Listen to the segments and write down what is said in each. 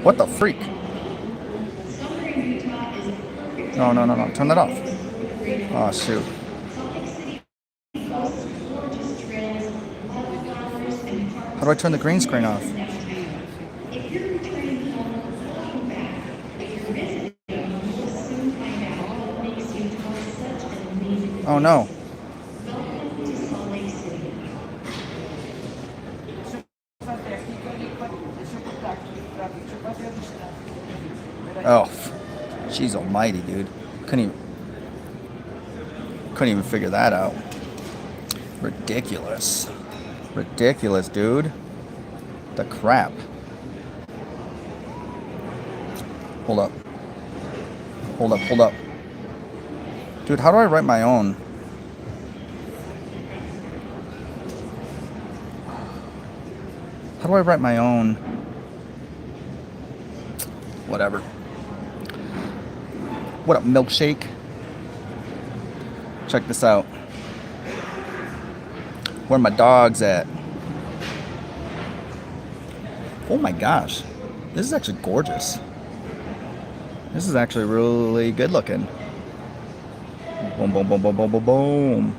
What the freak? No, no, no, no. Turn that off. Oh, shoot. How do I turn the green screen off? Oh, no. Oh, jeez almighty, dude. Couldn't even, couldn't even figure that out. Ridiculous. Ridiculous, dude. The crap. Hold up. Hold up, hold up. Dude, how do I write my own? How do I write my own? Whatever. What up, milkshake? Check this out. Where my dogs at? Oh my gosh. This is actually gorgeous. This is actually really good looking. Boom, boom, boom, boom, boom, boom, boom.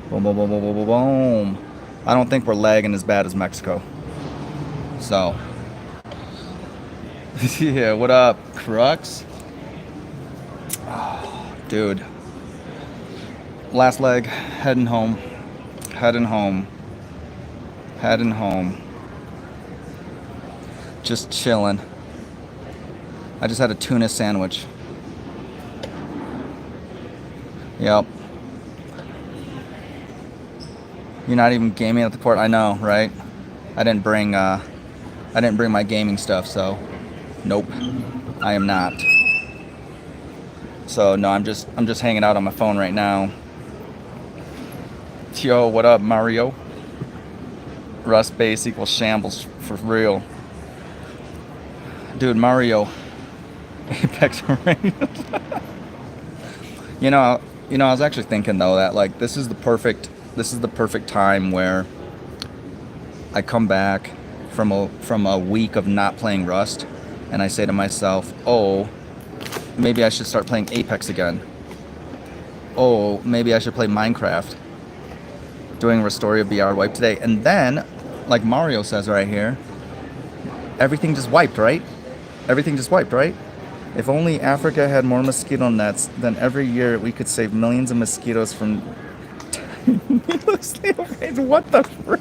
Boom, boom, boom, boom, boom, boom, boom. I don't think we're lagging as bad as Mexico. So. Yeah, what up, Crux? Oh, dude. Last leg, heading home. Heading home. Heading home. Just chilling. I just had a tuna sandwich. Yep. You're not even gaming at the port. I know, right? I didn't bring my gaming stuff, so nope. I am not. So no, I'm just hanging out on my phone right now. Yo, what up, Mario? Rust base equals shambles for real. Dude, Mario. Apex Rain. You know, I was actually thinking though that like this is the perfect time where I come back from a week of not playing Rust, and I say to myself, oh, maybe I should start playing Apex again. Oh, maybe I should play Minecraft. Doing Restoria BR wipe today, and then, like Mario says right here, everything just wiped, right? Everything just wiped, right? If only Africa had more mosquito nets, then every year we could save millions of mosquitoes from... What the frick?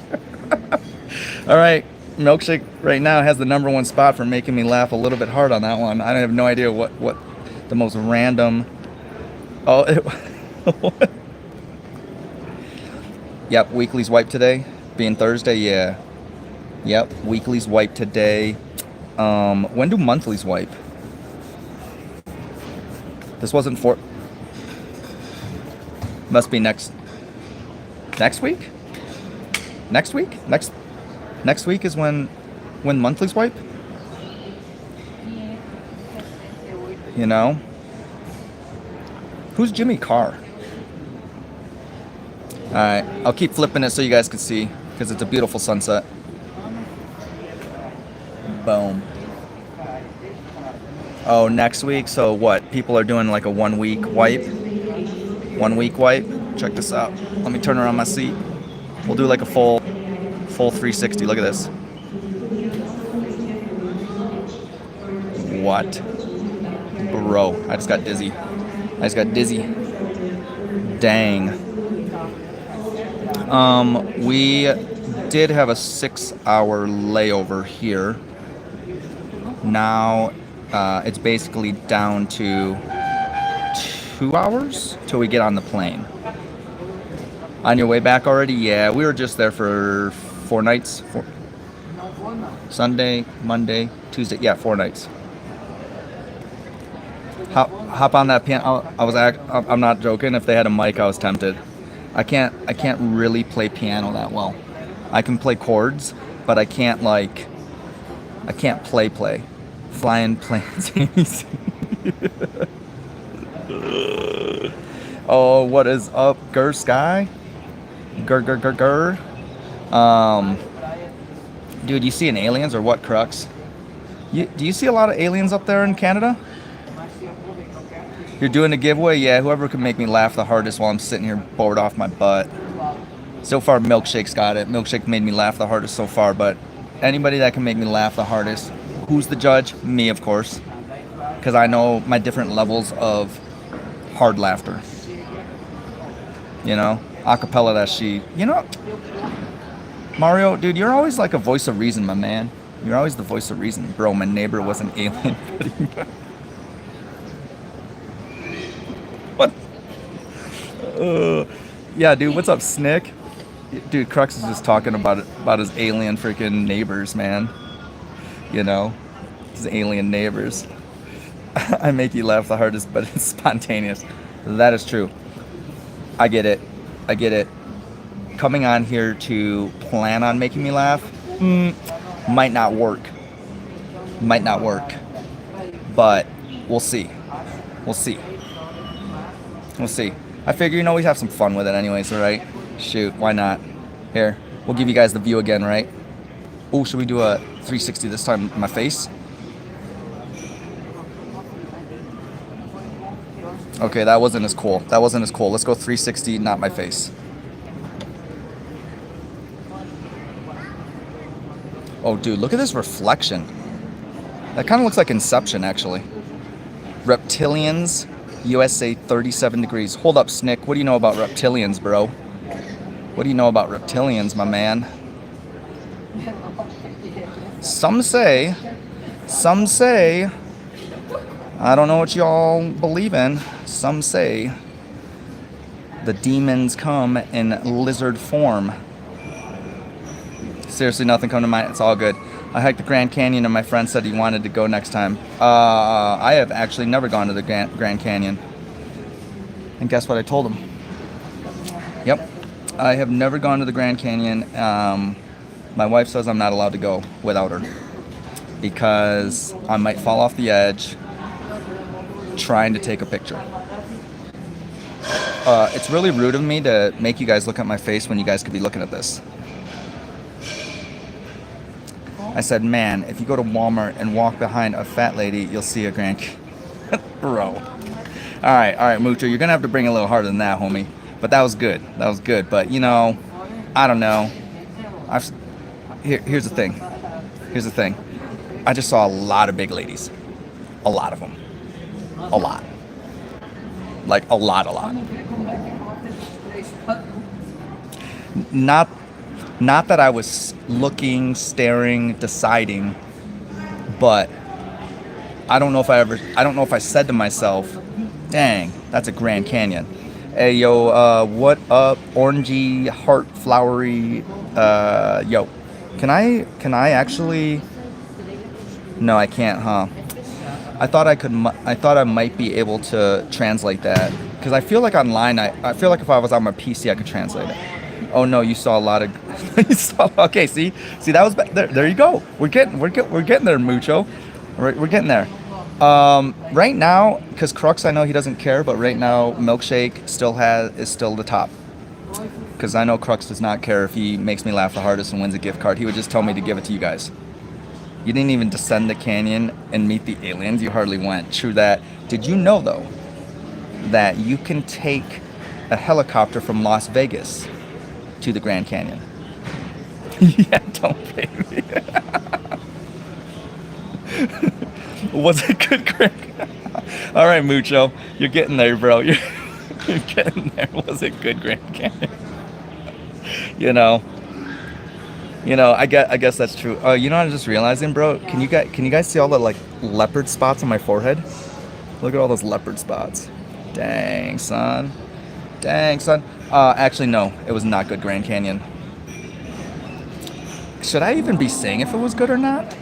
Alright, Milkshake right now has the #1 spot for making me laugh a little bit hard on that one. I have no idea what the most random... Oh, what? Yep, weekly's wipe today. Being Thursday, yeah. Yep, weekly's wipe today. When do monthlies wipe? This wasn't for... Must be next week? Next week? Next week is when monthlies wipe? You know? Who's Jimmy Carr? Alright, I'll keep flipping it so you guys can see, because it's a beautiful sunset. Boom. Oh, next week? So what? People are doing like a 1 week wipe? 1 week wipe? Check this out. Let me turn around my seat. We'll do like a full 360. Look at this. What? Bro, I just got dizzy. Dang. We did have a 6-hour layover here. Now, it's basically down to 2 hours till we get on the plane. On your way back already? Yeah, we were just there for 4 nights. Sunday, Monday, Tuesday. Yeah, 4 nights. Hop on that piano. I'm not joking. If they had a mic, I was tempted. I can't really play piano that well. I can play chords, but I can't play. Flying planes. Oh, what is up, Gur Sky? Gur. Dude, you seeing aliens or what, Crux? Do you see a lot of aliens up there in Canada? You're doing a giveaway? Yeah, whoever can make me laugh the hardest while I'm sitting here bored off my butt. So far, Milkshake's got it. Milkshake made me laugh the hardest so far, but anybody that can make me laugh the hardest, who's the judge? Me, of course. Because I know my different levels of hard laughter. You know? Acapella that she... You know... Mario, dude, you're always like a voice of reason, my man. You're always the voice of reason. Bro, my neighbor was an alien. What? Yeah, dude, what's up, Snick? Dude, Crux is just talking about his alien freaking neighbors, man. You know? His alien neighbors. I make you laugh the hardest, but it's spontaneous. That is true. I get it. I get it. Coming on here to plan on making me laugh might not work. Might not work. But we'll see. We'll see. We'll see. I figure, you know, we have some fun with it anyways, right? Shoot, why not? Here, we'll give you guys the view again, right? Oh, should we do a 360 this time in my face? Okay, that wasn't as cool. That wasn't as cool. Let's go 360, not my face. Oh, dude, look at this reflection. That kind of looks like Inception, actually. Reptilians, USA, 37 degrees. Hold up, Snick. What do you know about reptilians, bro? What do you know about reptilians, my man? Some say, I don't know what y'all believe in. Some say the demons come in lizard form. Seriously, nothing come to mind. It's all good. I hiked the Grand Canyon and my friend said he wanted to go next time. I have actually never gone to the Grand Canyon. And guess what I told him? Yep. I have never gone to the Grand Canyon. My wife says I'm not allowed to go without her because I might fall off the edge trying to take a picture. It's really rude of me to make you guys look at my face when you guys could be looking at this. I said, man, if you go to Walmart and walk behind a fat lady, you'll see a Grand Bro. All right, Mucho, you're going to have to bring it a little harder than that, homie. But that was good. That was good. But, you know, I don't know. Here's the thing. Here's the thing. I just saw a lot of big ladies. A lot of them. A lot. Like, a lot. Not that I was looking, staring, deciding, but I don't know if I said to myself, dang, that's a Grand Canyon. Hey, yo, what up, orangey, heart, flowery, yo, can I actually, no, I can't, huh? I thought I might be able to translate that, because I feel like online, I feel like if I was on my PC, I could translate it. Oh no, you saw a lot of. Okay, see, that was there. You go. We're getting there, Mucho. We're getting there. Right now, because Crux, I know he doesn't care, but right now, Milkshake is still the top. Because I know Crux does not care if he makes me laugh the hardest and wins a gift card. He would just tell me to give it to you guys. You didn't even descend the canyon and meet the aliens. You hardly went. True that. Did you know though that you can take a helicopter from Las Vegas to the Grand Canyon? Yeah, don't pay me. Was it good, Greg? All right, Mucho, you're getting there, bro. You're getting there. Was it good, Grand Canyon? You know, I guess that's true. You know what I'm just realizing, bro? Can you guys see all the like leopard spots on my forehead? Look at all those leopard spots. Dang, son. Actually, no, it was not good, Grand Canyon. Should I even be saying if it was good or not?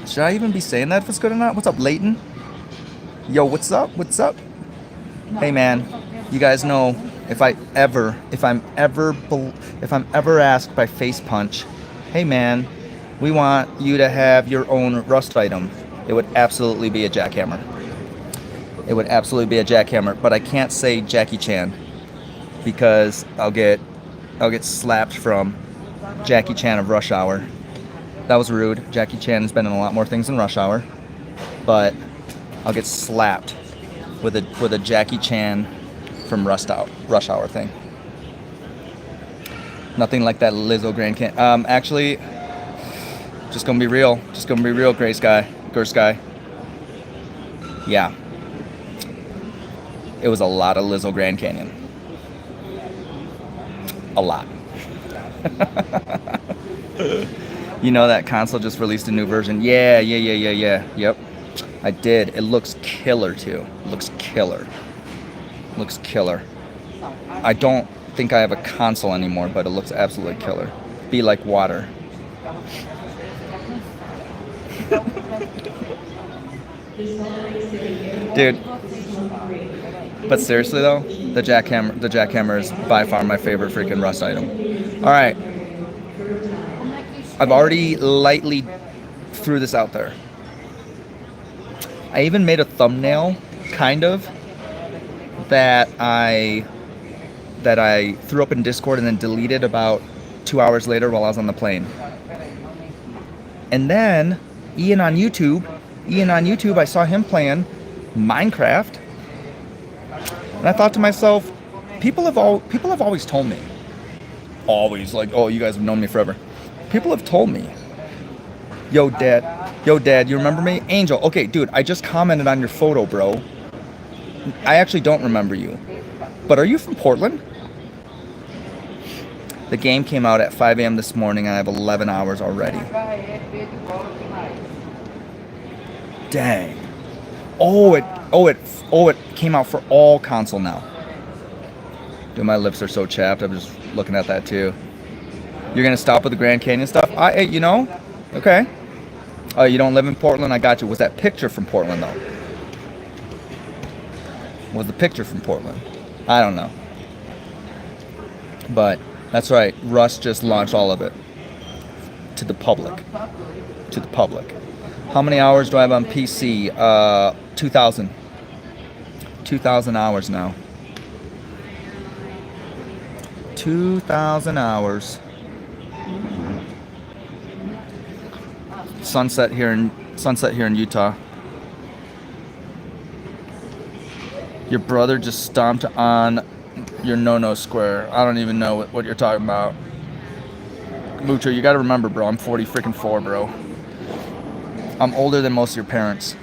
Should I even be saying that if it's good or not? What's up, Leighton? Yo, what's up? Hey, man, you guys know if I'm ever asked by Face Punch, hey, man, we want you to have your own Rust item, it would absolutely be a jackhammer. It would absolutely be a jackhammer, but I can't say Jackie Chan because I'll get slapped from Jackie Chan of Rush Hour. That was rude. Jackie Chan has been in a lot more things than Rush Hour, but I'll get slapped with a Jackie Chan from Rush Hour thing. Nothing like that Lizzo Grand Canyon. Actually, just gonna be real. Just gonna be real, Gray Sky. Yeah. It was a lot of Lizzo Grand Canyon. A lot. You know that console just released a new version? Yeah. Yep. I did. It looks killer too. Looks killer. I don't think I have a console anymore, but it looks absolutely killer. Be like water. Dude. But seriously though, the jackhammer is by far my favorite freaking Rust item. All right. I've already lightly threw this out there. I even made a thumbnail, kind of, that I threw up in Discord and then deleted about 2 hours later while I was on the plane. And then Ian on YouTube, I saw him playing Minecraft, and I thought to myself, people have always told me, always, like, oh, you guys have known me forever. People have told me, yo dad, you remember me? Angel, okay, dude, I just commented on your photo, bro. I actually don't remember you, but are you from Portland? The game came out at 5 a.m. this morning, and I have 11 hours already. Dang. It came out for all console now. Dude, my lips are so chapped. I'm just looking at that too. You're gonna stop with the Grand Canyon stuff? Okay. Oh, you don't live in Portland? I got you. Was that picture from Portland though? Was the picture from Portland? I don't know. But that's right. Russ just launched all of it to the public. How many hours do I have on PC? 2,000. 2,000 hours now. 2,000 hours. Sunset here in Utah. Your brother just stomped on your no square. I don't even know what you're talking about. Mucho, you gotta remember, bro, I'm 4, bro. I'm older than most of your parents.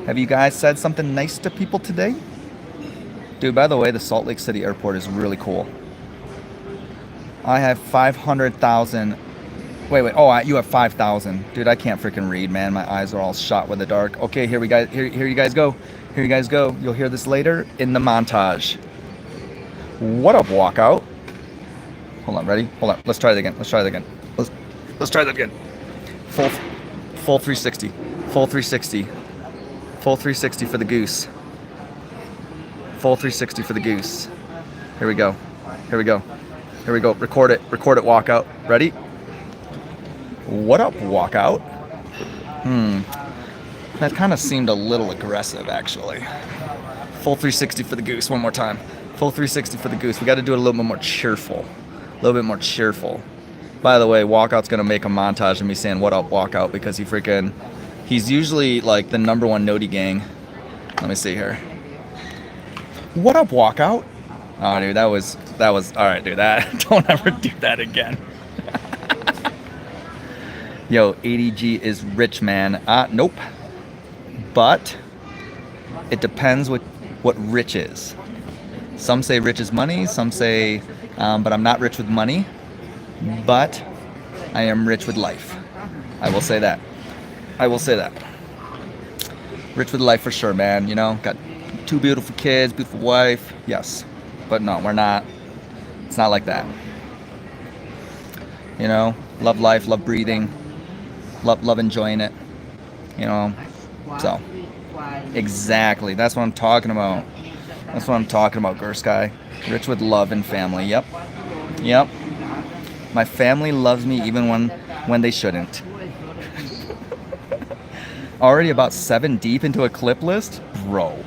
Have you guys said something nice to people today? Dude, by the way, the Salt Lake City airport is really cool. I have 500,000. Wait. Oh, you have 5,000. Dude, I can't freaking read, man. My eyes are all shot with the dark. Okay, here you guys go. You'll hear this later in the montage. What up, walkout? Hold on, ready? Hold on. Let's try that again. Let's try that again. Full 360. Full 360. Full 360 for the goose. Full 360 for the goose. Here we go. Record it, walkout. Ready? What up, walkout? That kind of seemed a little aggressive, actually. Full 360 for the goose, one more time. Full 360 for the goose. We got to do it a little bit more cheerful. By the way, walkout's going to make a montage of me saying, what up, walkout, because he's usually like the number one Noti gang. Let me see here. What up, walkout? Oh, dude, that was all right, dude. Don't ever do that again. Yo, ADG is rich, man. Nope. But it depends what rich is. Some say rich is money. Some say, but I'm not rich with money. But I am rich with life. I will say that. Rich with life for sure, man. You know, got 2 beautiful kids, beautiful wife. Yes. But no, we're not. It's not like that. You know, love life, love breathing, love enjoying it. You know, so exactly. That's what I'm talking about. Gursky. Rich with love and family. Yep. My family loves me even when they shouldn't. Already about 7 deep into a clip list, bro.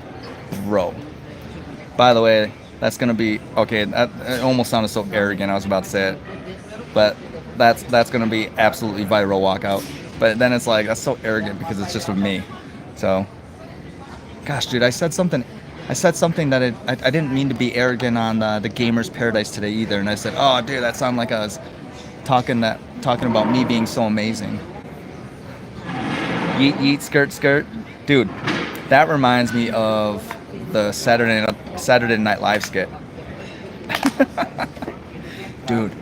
By the way, That's gonna be okay. That it almost sounded so arrogant. I was about to say it, but that's gonna be absolutely viral walkout. But then it's like that's so arrogant because it's just with me. So, gosh, dude, I said something. I said something that I didn't mean to be arrogant on the Gamers Paradise today either. And I said, oh, dude, that sounded like I was talking about me being so amazing. Yeet yeet skirt skirt, dude. That reminds me of the Saturday Night Live skit. Dude,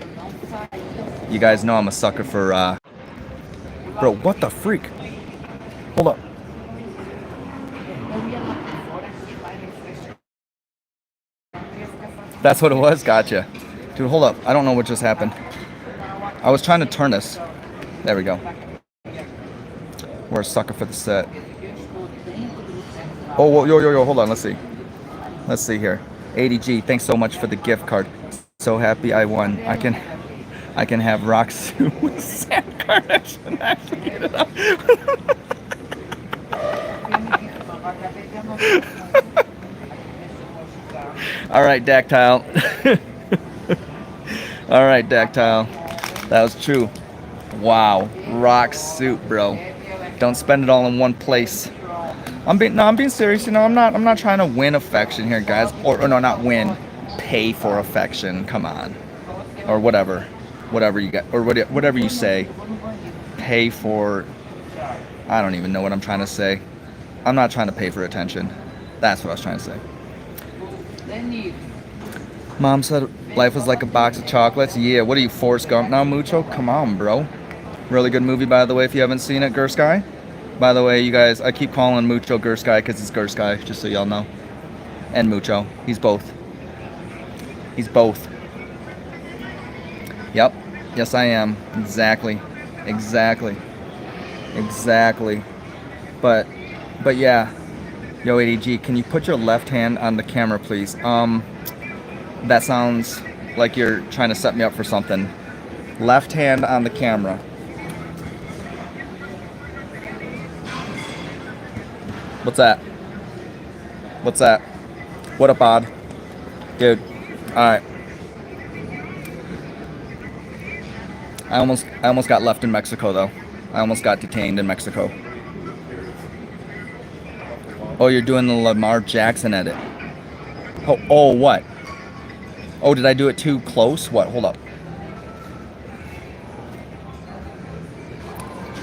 you guys know I'm a sucker for bro, what the freak? Hold up. That's what it was? Gotcha. Dude, hold up. I don't know what just happened. I was trying to turn this. There we go. We're a sucker for the set. Oh, whoa, yo, hold on. Let's see. Let's see here. ADG, thanks so much for the gift card. So happy I won. I can have Roxy with Sam Kardashian actually get it up. All right, Dactyle. All right, Dactyle. That was true. Wow, rock suit, bro. Don't spend it all in one place. I'm being serious. You know, I'm not trying to win affection here, guys. Or no, not win. Pay for affection. Come on, or whatever you got, or whatever you say. Pay for. I don't even know what I'm trying to say. I'm not trying to pay for attention. That's what I was trying to say. Mom said life was like a box of chocolates. Yeah, what are you, Forrest Gump now, Mucho? Come on, bro. Really good movie, by the way, if you haven't seen it, Gursky. By the way, you guys, I keep calling Mucho Gursky because it's Gursky, just so y'all know. And Mucho. He's both. He's both. Yep. Yes, I am. Exactly. But yeah. Yo, ADG, can you put your left hand on the camera, please? That sounds like you're trying to set me up for something. Left hand on the camera. What's that? What up, Odd? Dude. Alright. I almost got left in Mexico, though. I almost got detained in Mexico. Oh, you're doing the Lamar Jackson edit. Oh, what? Oh, did I do it too close? What? Hold up.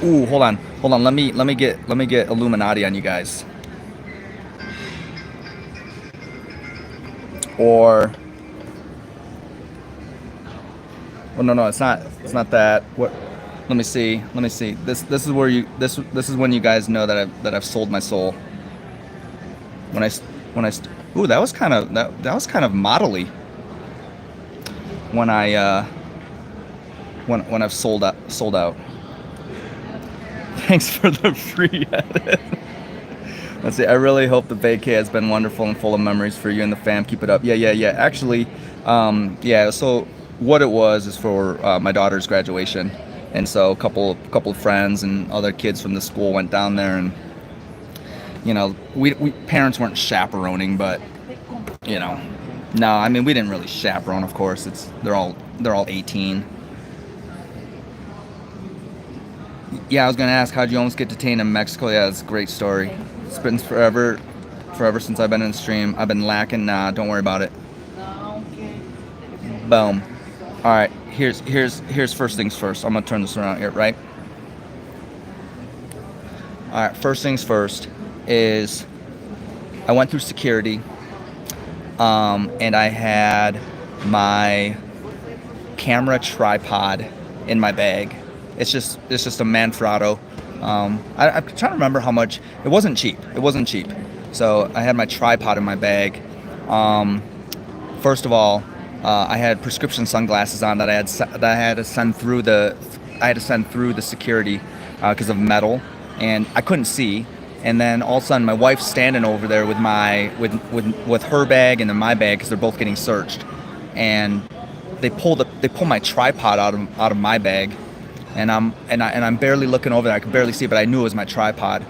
Ooh, hold on. Let me get Illuminati on you guys. Or oh no, it's not that. What? Let me see. This is where you this is when you guys know that I've sold my soul. Ooh, that was kind of modelly. When I've sold out. Thanks for the free edit. Let's see. I really hope the vacay has been wonderful and full of memories for you and the fam. Keep it up. Yeah. Actually, yeah. So what it was is for my daughter's graduation, and so a couple of friends and other kids from the school went down there, and you know, we parents weren't chaperoning, but you know, no, I mean we didn't really chaperone. Of course, they're all 18. Yeah, I was gonna ask, how'd you almost get detained in Mexico? Yeah, it's a great story. It's been forever since I've been in the stream. I've been lacking. Nah, don't worry about it. Boom. All right, here's first things first. I'm gonna turn this around here, right? All right, first things first is I went through security, and I had my camera tripod in my bag. It's just a Manfrotto. I'm trying to remember how much. It wasn't cheap. So I had my tripod in my bag. First of all, I had prescription sunglasses on that I had to send through the security because of metal, and I couldn't see. And then all of a sudden, my wife's standing over there with her bag and then my bag because they're both getting searched, and they pull my tripod out of my bag. And I'm barely looking over there. I could barely see, but I knew it was my tripod.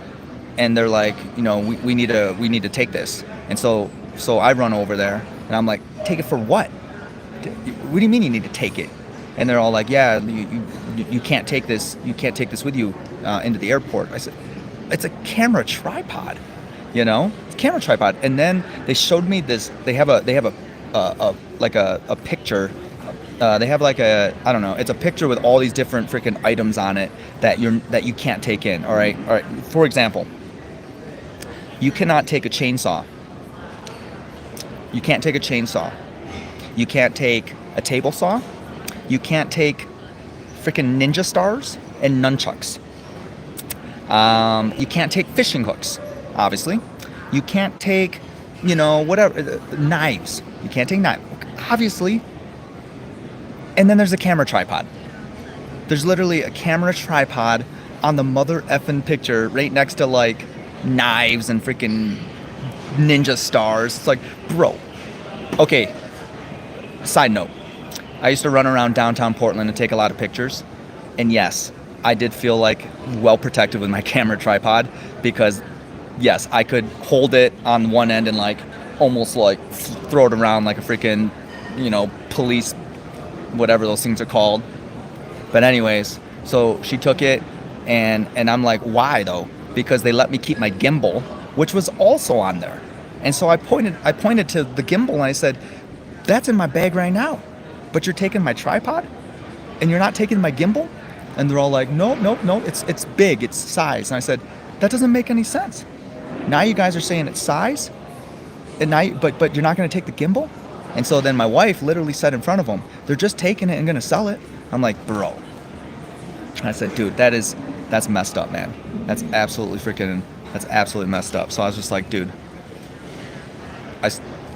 And they're like, you know, we need to take this. And so I run over there, And I'm like, take it for what? What do you mean you need to take it? And they're all like, yeah, you can't take this. You can't take this with you into the airport. I said, it's a camera tripod, you know, it's a camera tripod. And then they showed me this. They have a like a picture. They have like a, I don't know. It's a picture with all these different freaking items on it that you can't take in. All right. For example, you cannot take a chainsaw. You can't take a chainsaw. You can't take a table saw. You can't take freaking ninja stars and nunchucks. You can't take fishing hooks, obviously. You can't take, you know, whatever, knives. You can't take knives, obviously. And then there's a camera tripod. There's literally a camera tripod on the mother effing picture right next to like knives and freaking ninja stars. It's like, bro. Okay, side note. I used to run around downtown Portland and take a lot of pictures. And yes, I did feel like well protected with my camera tripod because yes, I could hold it on one end and like almost like throw it around like a freaking, you know, police, whatever those things are called. But anyways, so she took it and I'm like, why though? Because they let me keep my gimbal, which was also on there. And so I pointed to the gimbal and I said, that's in my bag right now. But you're taking my tripod and you're not taking my gimbal? And they're all like, no, it's big, it's size. And I said, that doesn't make any sense. Now you guys are saying it's size, and now but you're not gonna take the gimbal? And so then my wife literally said in front of them, they're just taking it and gonna sell it. I'm like, bro. I said, dude, that's messed up, man. That's absolutely messed up. So I was just like, dude, I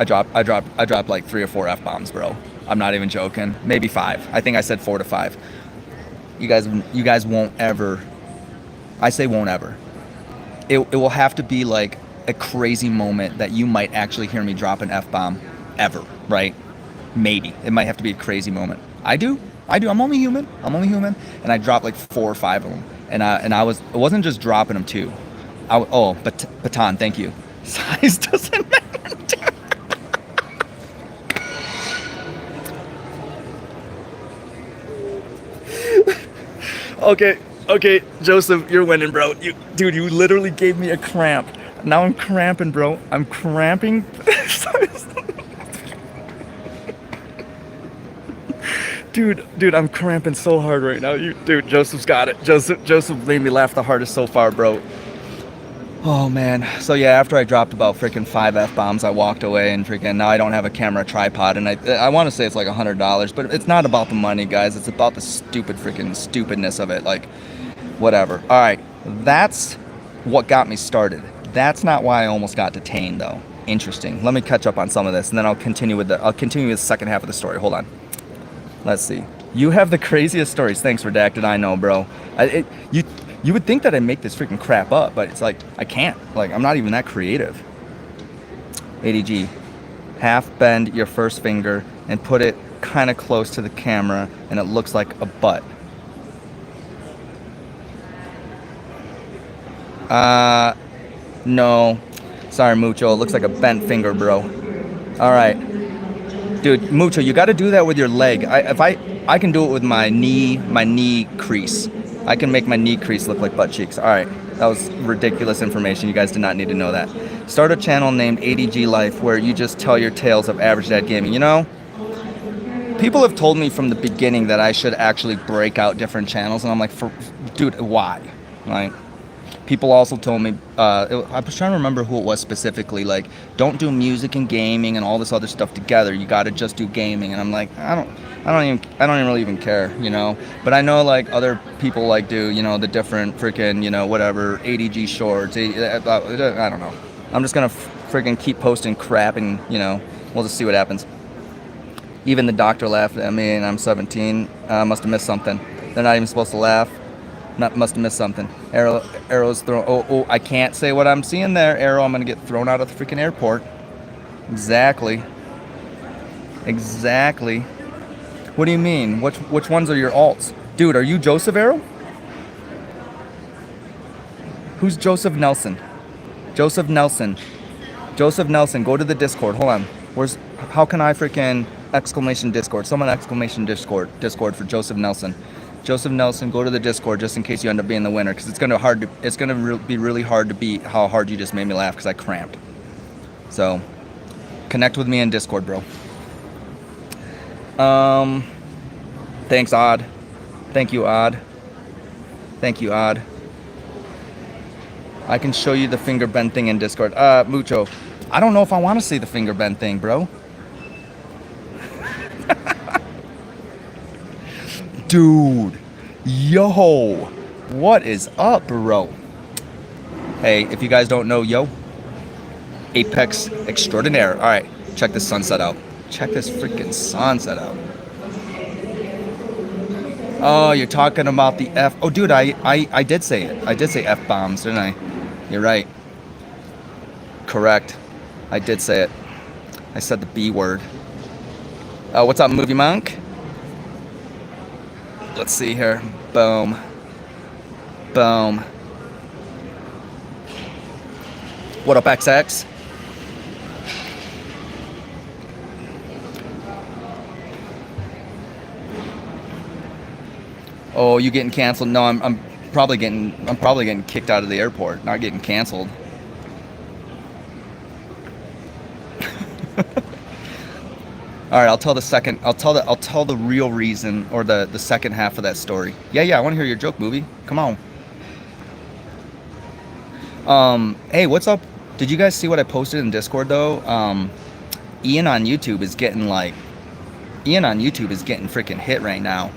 dropped like 3 or 4 F-bombs, bro. I'm not even joking. Maybe 5. I think I said 4 to 5. You guys won't ever. I say won't ever. It will have to be like a crazy moment that you might actually hear me drop an F-bomb ever, right? Maybe. It might have to be a crazy moment. I do. I'm only human. And I dropped like 4 or 5 of them. And it wasn't just dropping them too. Baton, thank you. Size doesn't matter. Okay, Joseph, you're winning, bro. Dude, you literally gave me a cramp. Now I'm cramping, bro. I'm cramping. Dude, I'm cramping so hard right now. Dude, Joseph's got it. Joseph made me laugh the hardest so far, bro. Oh man. So yeah, after I dropped about freaking 5 F-bombs, I walked away and freaking now I don't have a camera tripod, and I want to say it's like $100, but it's not about the money, guys. It's about the stupidness of it. Like, whatever. All right, that's what got me started. That's not why I almost got detained, though. Interesting. Let me catch up on some of this, and then I'll continue with the second half of the story. Hold on. Let's see. You have the craziest stories. Thanks, Redacted. I know, bro. You would think that I'd make this freaking crap up, but it's like, I can't. Like, I'm not even that creative. ADG, half bend your first finger and put it kind of close to the camera and it looks like a butt. No. Sorry, Mucho. It looks like a bent finger, bro. All right. Dude, Mucho, you got to do that with your leg. I can do it with my knee crease. I can make my knee crease look like butt cheeks. All right, that was ridiculous information. You guys did not need to know that. Start a channel named ADG Life where you just tell your tales of average dad gaming. You know, people have told me from the beginning that I should actually break out different channels, and I'm like, dude, why? Like, people also told me, I was trying to remember who it was specifically, like, don't do music and gaming and all this other stuff together. You got to just do gaming. And I'm like, I don't even really care, you know. But I know like other people like do, you know, the different freaking, you know, whatever ADG shorts. I don't know. I'm just gonna freaking keep posting crap, and you know, we'll just see what happens. Even the doctor laughed at me, and I'm 17. Must have missed something. They're not even supposed to laugh. Must have missed something. Arrow's thrown. Oh, I can't say what I'm seeing there. Arrow, I'm gonna get thrown out of the freaking airport. Exactly. What do you mean? Which ones are your alts? Dude, are you Joseph Arrow? Who's Joseph Nelson? Joseph Nelson, go to the Discord. Hold on. how can I freaking exclamation Discord? Someone exclamation Discord for Joseph Nelson. Joseph Nelson, go to the Discord just in case you end up being the winner, because it's gonna be really hard to beat how hard you just made me laugh because I cramped. So connect with me in Discord, bro. Thanks, Odd. Thank you, Odd. Thank you, Odd. I can show you the finger bend thing in Discord. Mucho. I don't know if I want to see the finger bend thing, bro. Dude. Yo. What is up, bro? Hey, if you guys don't know, yo. Apex Extraordinaire. All right, check this sunset out. Check this freaking sunset out. Oh, you're talking about the F. Oh, dude, I did say it. I did say F bombs, didn't I? You're right. Correct. I did say it. I said the B word. What's up, Movie Monk? Let's see here. Boom. Boom. What up, XX? Oh, you getting canceled? No, I'm probably getting kicked out of the airport, not getting canceled. All right, I'll tell the real reason, or the second half of that story. Yeah, I want to hear your joke, Movie. Come on. Hey, what's up? Did you guys see what I posted in Discord though? Ian on YouTube is getting freaking hit right now.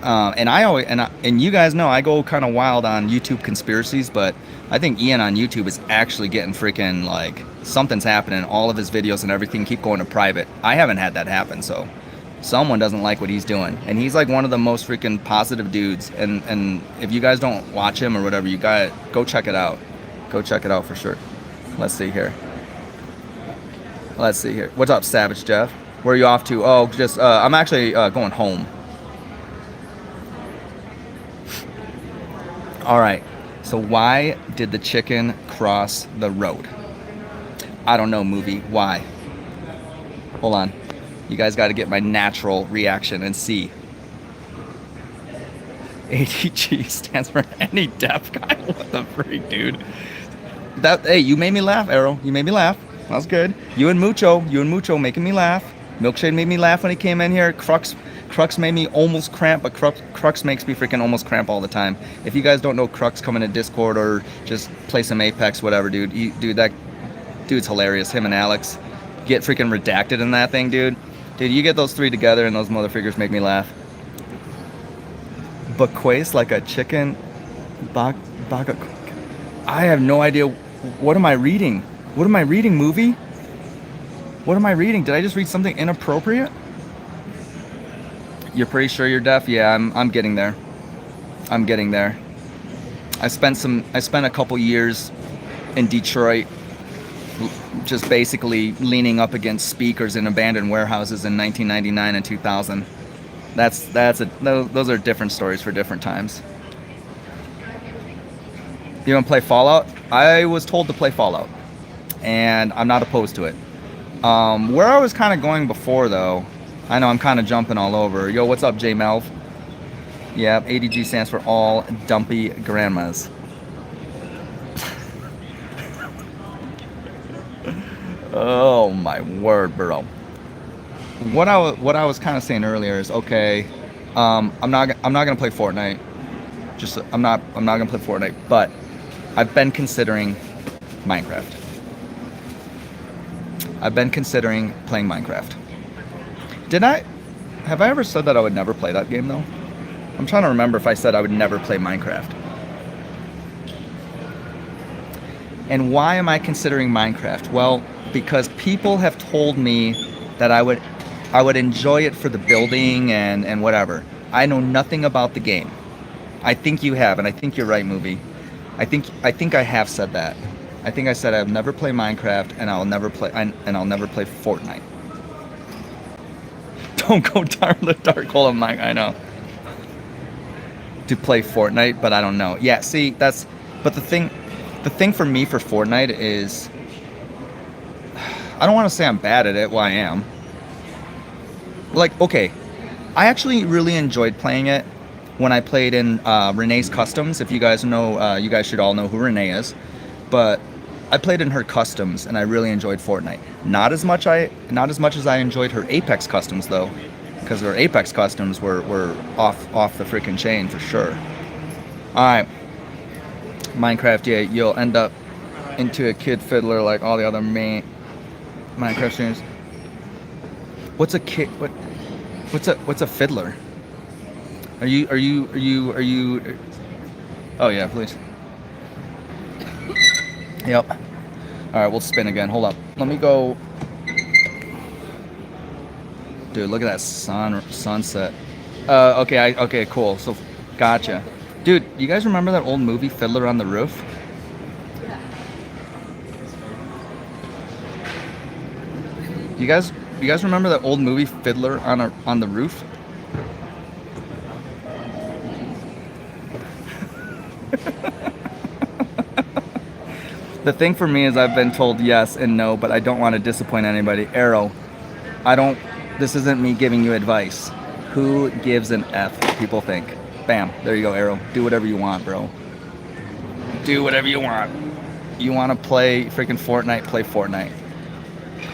And you guys know I go kind of wild on YouTube conspiracies, but I think Ian on YouTube is actually getting freaking, like, something's happening. All of his videos and everything keep going to private. I haven't had that happen, so someone doesn't like what he's doing. And he's like one of the most freaking positive dudes. And if you guys don't watch him or whatever, you gotta go check it out. Go check it out for sure. Let's see here. What's up, Savage Jeff? Where are you off to? Oh, just I'm actually going home. All right, so why did the chicken cross the road? I don't know, Movie. Why? Hold on. You guys got to get my natural reaction and see. ADG stands for any deaf guy. What the freak, dude? Hey, you made me laugh, Arrow. You made me laugh. That was good. You and Mucho making me laugh. Milkshade made me laugh when he came in here. Crux made me almost cramp, but Crux makes me freaking almost cramp all the time. If you guys don't know Crux, come into Discord or just play some Apex, whatever, dude. That dude's hilarious. Him and Alex get freaking redacted in that thing, dude. Dude, you get those three together and those motherfuckers make me laugh. Baquace like a chicken. I have no idea. What am I reading? What am I reading, Movie? What am I reading? Did I just read something inappropriate? You're pretty sure you're deaf? Yeah, I'm getting there. I spent a couple years in Detroit, just basically leaning up against speakers in abandoned warehouses in 1999 and 2000. Those are different stories for different times. You want to play Fallout? I was told to play Fallout, and I'm not opposed to it. Where I was kind of going before, though, I know I'm kind of jumping all over. Yo, what's up, J Melv? Yeah, ADG stands for all dumpy grandmas. Oh my word, bro. What I was kind of saying earlier is, okay, I'm not gonna play Fortnite. I'm not gonna play Fortnite, but I've been considering Minecraft. I've been considering playing Minecraft. Have I ever said that I would never play that game though? I'm trying to remember if I said I would never play Minecraft. And why am I considering Minecraft? Well, because people have told me that I would enjoy it for the building and whatever. I know nothing about the game. I think you have, and I think you're right, Movie. I think I have said that. I think I said I'll never play Minecraft and I'll never play Fortnite. Don't go down the dark hole of Mike. I know. To play Fortnite, but I don't know. Yeah, see, but the thing for me for Fortnite is I don't want to say I'm bad at it. Well, I am. Like, okay, I actually really enjoyed playing it when I played in Renee's Customs. If you guys know, you guys should all know who Renee is. But I played in her Customs, and I really enjoyed Fortnite. Not as much as I enjoyed her Apex Customs though, because her Apex Customs were off the freaking chain for sure. All right, Minecraft, yeah, you'll end up into a kid fiddler like all the other Minecraft streamers. What's a kid? What's a fiddler? Are you? Oh yeah, please. Yep. All right, we'll spin again. Hold up. Let me go. Dude, look at that sunset. Okay, cool. So, gotcha. Dude, you guys remember that old movie Fiddler on the Roof? You guys remember that old movie Fiddler on the Roof? The thing for me is I've been told yes and no, but I don't want to disappoint anybody. Arrow, this isn't me giving you advice. Who gives an F what people think? Bam, there you go, Arrow. Do whatever you want, bro. Do whatever you want. You want to play freaking Fortnite, play Fortnite.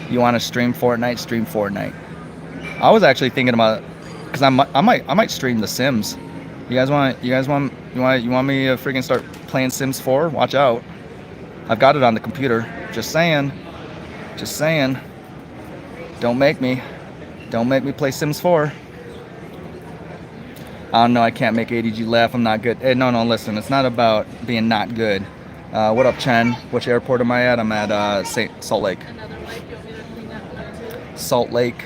You want to stream Fortnite. I was actually thinking about, because I might stream The Sims. You guys want me to freaking start playing Sims 4? Watch out. I've got it on the computer. Just saying. Don't make me play Sims 4. I don't know, I can't make ADG laugh. I'm not good. Hey, no, listen. It's not about being not good. What up, Chen? Which airport am I at? I'm at Salt Lake. Salt Lake.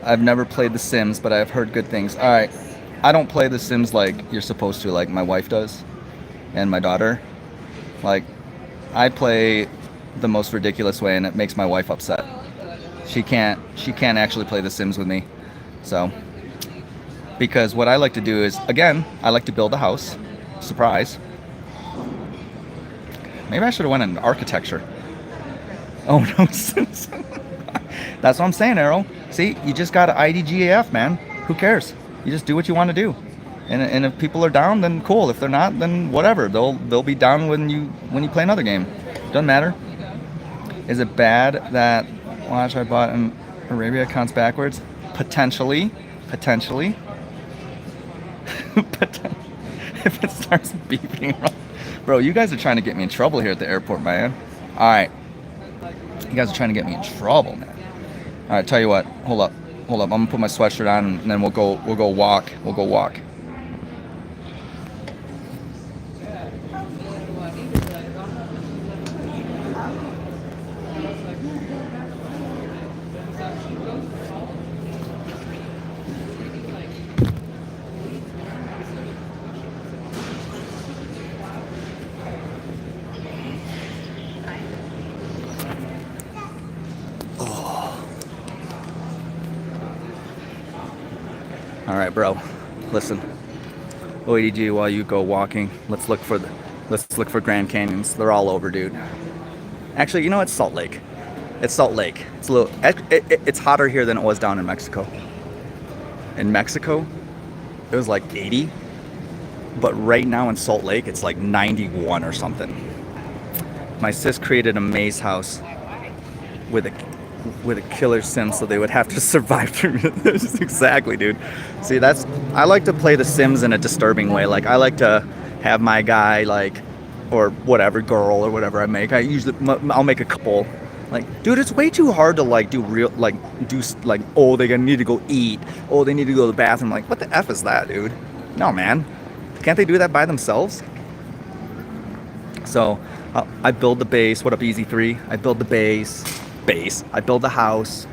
I've never played The Sims, but I've heard good things. All right. I don't play The Sims like you're supposed to, like my wife does and my daughter. Like, I play the most ridiculous way, and it makes my wife upset. She can't actually play The Sims with me. So, because what I like to do is, again, I like to build a house. Surprise. Maybe I should have went into architecture. Oh no. That's what I'm saying, Arrow. See, you just got to IDGAF, man. Who cares? You just do what you want to do, and if people are down, then cool. If they're not, then whatever. They'll be down when you play another game. Doesn't matter. Is it bad that watch I bought in Arabia counts backwards? Potentially. If it starts beeping, bro, you guys are trying to get me in trouble here at the airport, man. All right, you guys are trying to get me in trouble, man. All right, tell you what. Hold up. I'm gonna put my sweatshirt on, and then we'll go walk. All right, bro. Listen. OEDG, while you go walking, let's look for Grand Canyons. They're all over, dude. Actually, you know, it's Salt Lake. It's a little. It's hotter here than it was down in Mexico. In Mexico, it was like 80, but right now in Salt Lake, it's like 91 or something. My sis created a maze house with a killer sim, so they would have to survive through this. Exactly, dude. See, I like to play The Sims in a disturbing way. Like, I like to have my guy, like, or whatever, girl or whatever I make. I'll make a couple. Like, dude, it's way too hard to oh, they need to go eat. Oh, they need to go to the bathroom. Like, what the F is that, dude? No, man. Can't they do that by themselves? So, I build the base. What up, Easy3? I build the base. I build the house.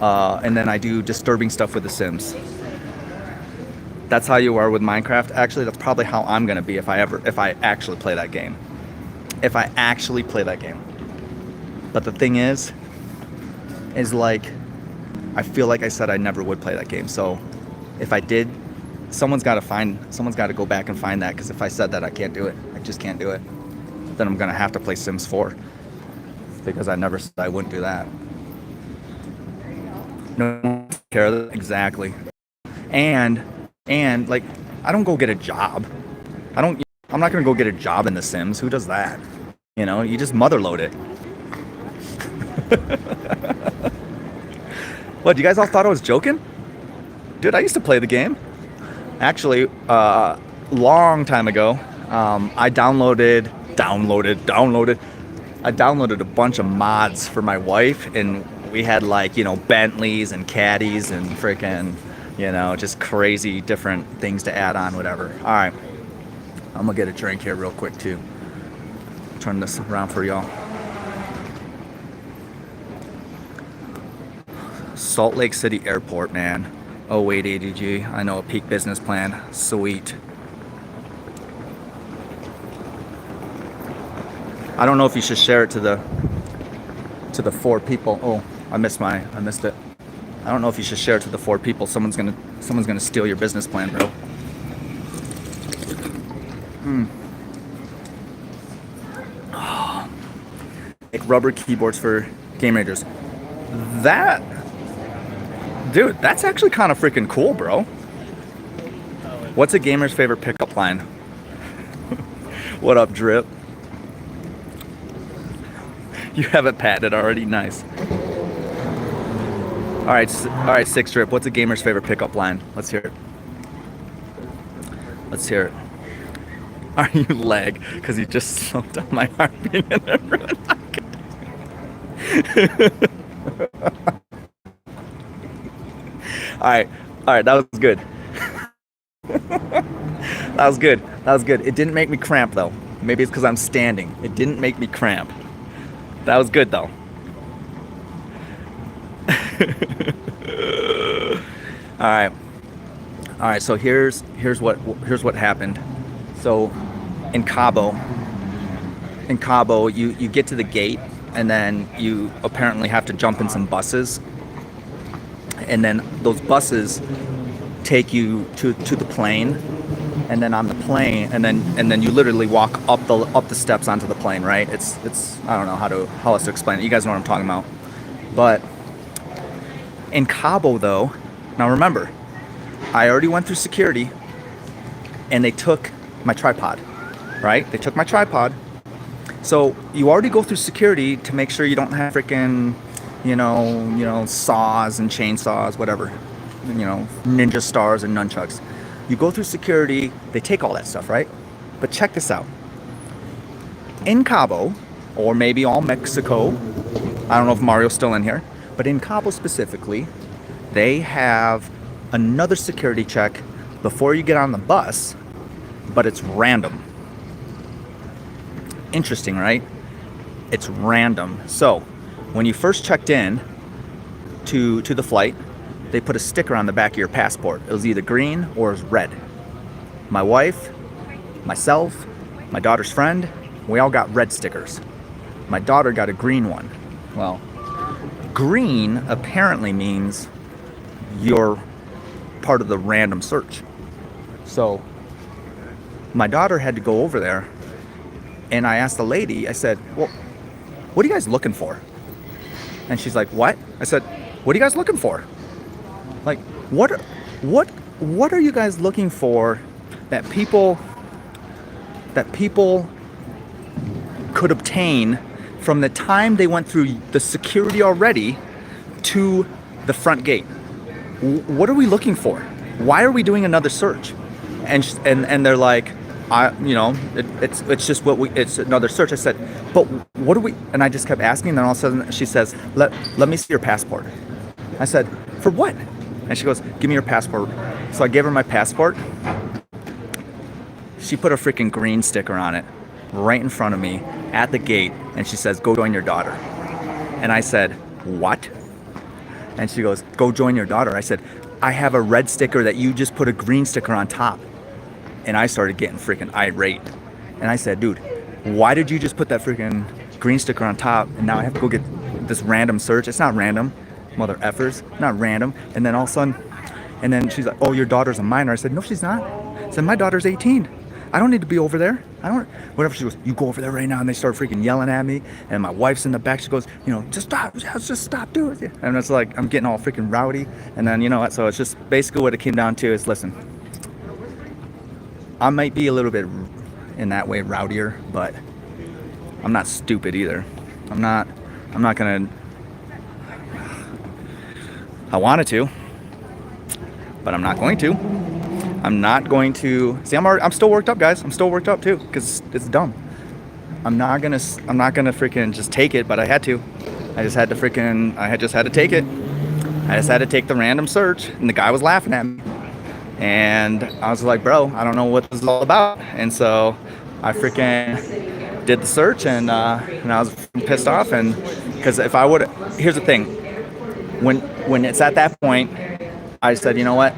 And then I do disturbing stuff with The Sims. That's how you are with Minecraft. Actually, that's probably how I'm gonna be if I actually play that game. But the thing is like, I feel like I said I never would play that game. So if I did, someone's got to go back and find that, because if I said that, I can't do it. I just can't do it. then I'm gonna have to play Sims 4 because I never said I wouldn't do that. No care of that. Exactly. And like, I don't go get a job. I'm not gonna go get a job in The Sims. Who does that? You know, you just motherload it. What, you guys all thought I was joking? Dude, I used to play the game. Actually, long time ago, I downloaded a bunch of mods for my wife, and we had like, you know, Bentleys and caddies and freaking, you know, just crazy different things to add on, whatever. All right, I'm gonna get a drink here real quick too. Turn this around for y'all. Salt Lake City Airport, man. Oh wait, ADG. I know, a peak business plan. Sweet. I don't know if you should share it to the 4 people. Oh, I missed it. I don't know if you should share it to the 4 people. Someone's gonna steal your business plan, bro. Like rubber keyboards for Game Rangers. That, dude, that's actually kind of freaking cool, bro. What's a gamer's favorite pickup line? What up, Drip? You have it patented already. Nice. All right, Six Drip. What's a gamer's favorite pickup line? Let's hear it. Let's hear it. Are you lag? Because you just slowed down my heartbeat and everyone. All right, that was good. That was good. It didn't make me cramp though. Maybe it's because I'm standing. It didn't make me cramp. That was good though. All right. So here's what happened. So in Cabo, you get to the gate, and then you apparently have to jump in some buses, and then those buses take you to the plane, and then on the plane, and then you literally walk up the steps onto the plane, right? It's I don't know how else to explain it. You guys know what I'm talking about. But in Cabo though, now remember, I already went through security, and they took my tripod, right? They took my tripod. So you already go through security to make sure you don't have freaking, you know, saws and chainsaws, whatever, you know, ninja stars and nunchucks. You go through security, they take all that stuff, right? But check this out. In Cabo, or maybe all Mexico, I don't know if Mario's still in here, but in Cabo specifically, they have another security check before you get on the bus, but it's random. Interesting, right? It's random. So when you first checked in to the flight, they put a sticker on the back of your passport. It was either green or it was red. My wife, myself, my daughter's friend, we all got red stickers. My daughter got a green one. Well, green apparently means you're part of the random search. So my daughter had to go over there, and I asked the lady, I said, well, what are you guys looking for? And she's like, what? I said, what are you guys looking for? Like, what are you guys looking for that people could obtain from the time they went through the security already to the front gate? What are we looking for? Why are we doing another search? And they're like, it's just it's another search. I said, but what do we? And I just kept asking. And then all of a sudden she says, let me see your passport. I said, for what? And she goes, give me your passport. So I gave her my passport. She put a freaking green sticker on it right in front of me at the gate. And she says, go join your daughter. And I said, what? And she goes, go join your daughter. I said, I have a red sticker that you just put a green sticker on top. And I started getting freaking irate. And I said, dude, why did you just put that freaking green sticker on top? And now I have to go get this random search. It's not random, mother effers, not random. And then all of a sudden, and then she's like, oh, your daughter's a minor. I said, no, she's not. I said, my daughter's 18. I don't need to be over there. I don't, whatever. She goes, you go over there right now. And they start freaking yelling at me. And my wife's in the back. She goes, you know, just stop doing it. And it's like, I'm getting all freaking rowdy. And then, you know what? So it's just basically what it came down to is, listen, I might be a little bit in that way rowdier, but I'm not stupid either. I'm not gonna, I wanted to, but I'm not going to. I'm not going to. See, I'm still worked up, guys. I'm still worked up too, because it's dumb. I'm not gonna freaking just take it, but I had to. I just had to take it. I just had to take the random search, and the guy was laughing at me. And I was like, bro, I don't know what this is all about. And so I freaking did the search, and I was pissed off. And because if I would, here's the thing, when it's at that point, I said, you know what?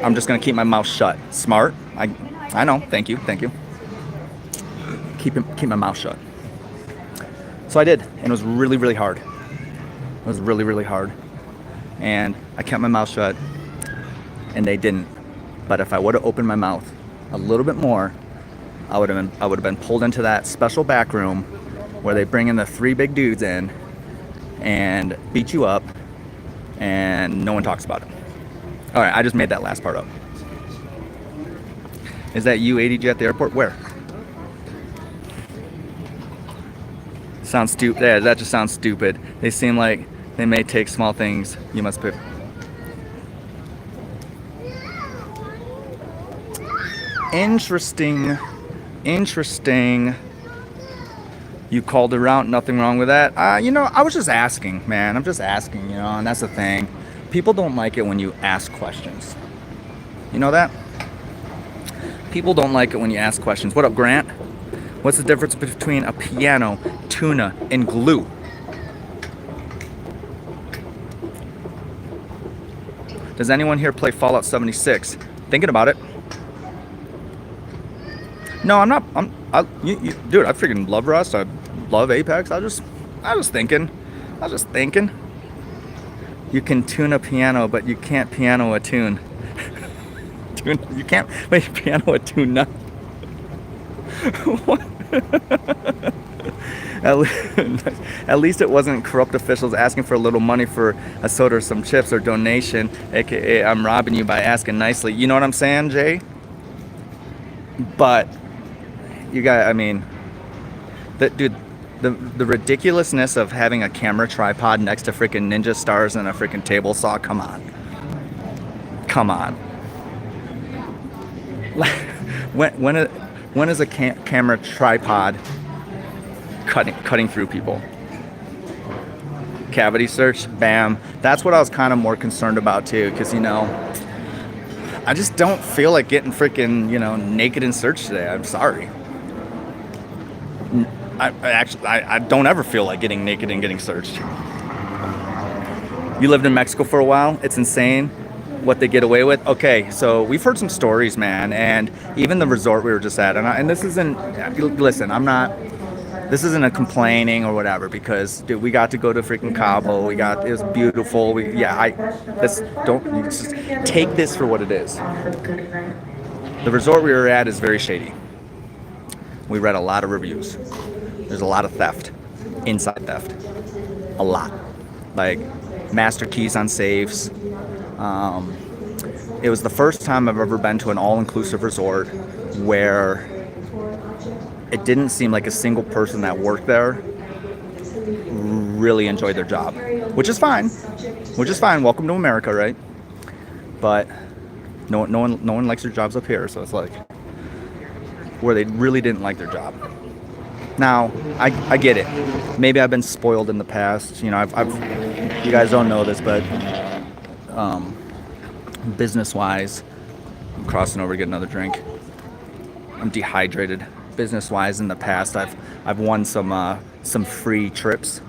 I'm just gonna keep my mouth shut. Smart. I know. Thank you. Keep my mouth shut. So I did, and it was really, really hard. It was really, really hard. And I kept my mouth shut, and they didn't. But if I would have opened my mouth a little bit more, I would have been pulled into that special back room where they bring in the 3 big dudes in and beat you up, and no one talks about it. All right, I just made that last part up. Is that you, ADG, at the airport? Where? Sounds stupid. Yeah, that just sounds stupid. They seem like they may take small things. You must put. Interesting. You called her out. Nothing wrong with that. You know, I was just asking, man. I'm just asking, you know, and that's the thing. People don't like it when you ask questions. You know that? People don't like it when you ask questions. What up, Grant? What's the difference between a piano, tuna, and glue? Does anyone here play Fallout 76? Thinking about it. No, I'm not. Dude, I freaking love Rust. I love Apex. I was just thinking. You can tune a piano, but you can't piano a tune. You can't make piano a tune. No. What? At least it wasn't corrupt officials asking for a little money for a soda or some chips or donation, aka I'm robbing you by asking nicely. You know what I'm saying, Jay? But you got, I mean, dude, the ridiculousness of having a camera tripod next to freaking ninja stars and a freaking table saw. Come on. When is a camera tripod cutting through people? Cavity search, bam. That's what I was kind of more concerned about too, because, you know, I just don't feel like getting freaking, you know, naked in search today. I'm sorry. I don't ever feel like getting naked and getting searched. You lived in Mexico for a while. It's insane what they get away with. Okay, so we've heard some stories, man, and even the resort we were just at, and this isn't, listen, this isn't a complaining or whatever, because, dude, we got to go to freaking Cabo. It was beautiful. Just take this for what it is. The resort we were at is very shady. We read a lot of reviews. There's a lot of theft, inside theft, a lot, like master keys on safes. It was the first time I've ever been to an all-inclusive resort where it didn't seem like a single person that worked there really enjoyed their job, which is fine. Welcome to America, right? But no one likes their jobs up here, so it's like where they really didn't like their job. Now, I get it. Maybe I've been spoiled in the past. You know, I've you guys don't know this, but business-wise, I'm crossing over to get another drink. I'm dehydrated. Business-wise, in the past, I've won some free trips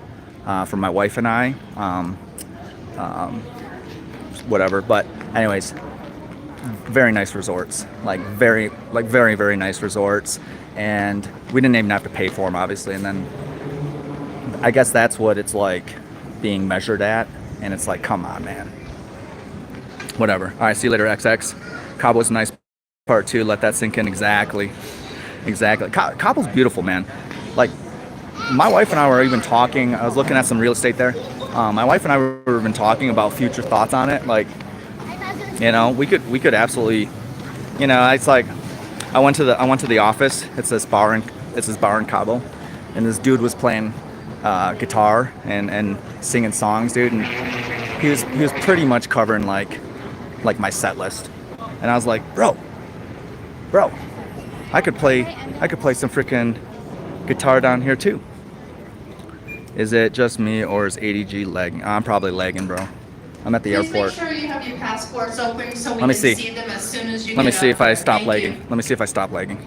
for my wife and I. Whatever. But anyways, very nice resorts. Very, very nice resorts. And we didn't even have to pay for them, obviously. And then I guess that's what it's like being measured at. And it's like, come on, man. Whatever. All right, see you later, XX. Cabo's a nice part too. Let that sink in. Exactly. Exactly. Cabo's beautiful, man. Like, my wife and I were even talking. I was looking at some real estate there. My wife and I were even talking about future thoughts on it. Like, we could absolutely, it's like I went to the office. It's this bar in Cabo, and this dude was playing guitar and singing songs, dude, and he was pretty much covering like my set list, and I was like, bro, I could play some freaking guitar down here too. Is it just me or is ADG lagging? I'm probably lagging, bro. I'm at the Please make airport. sure you have your passports open so we Let me can see. see them as soon as you Let me get see up if I here. stop Thank lagging. you. Let me see if I stop lagging.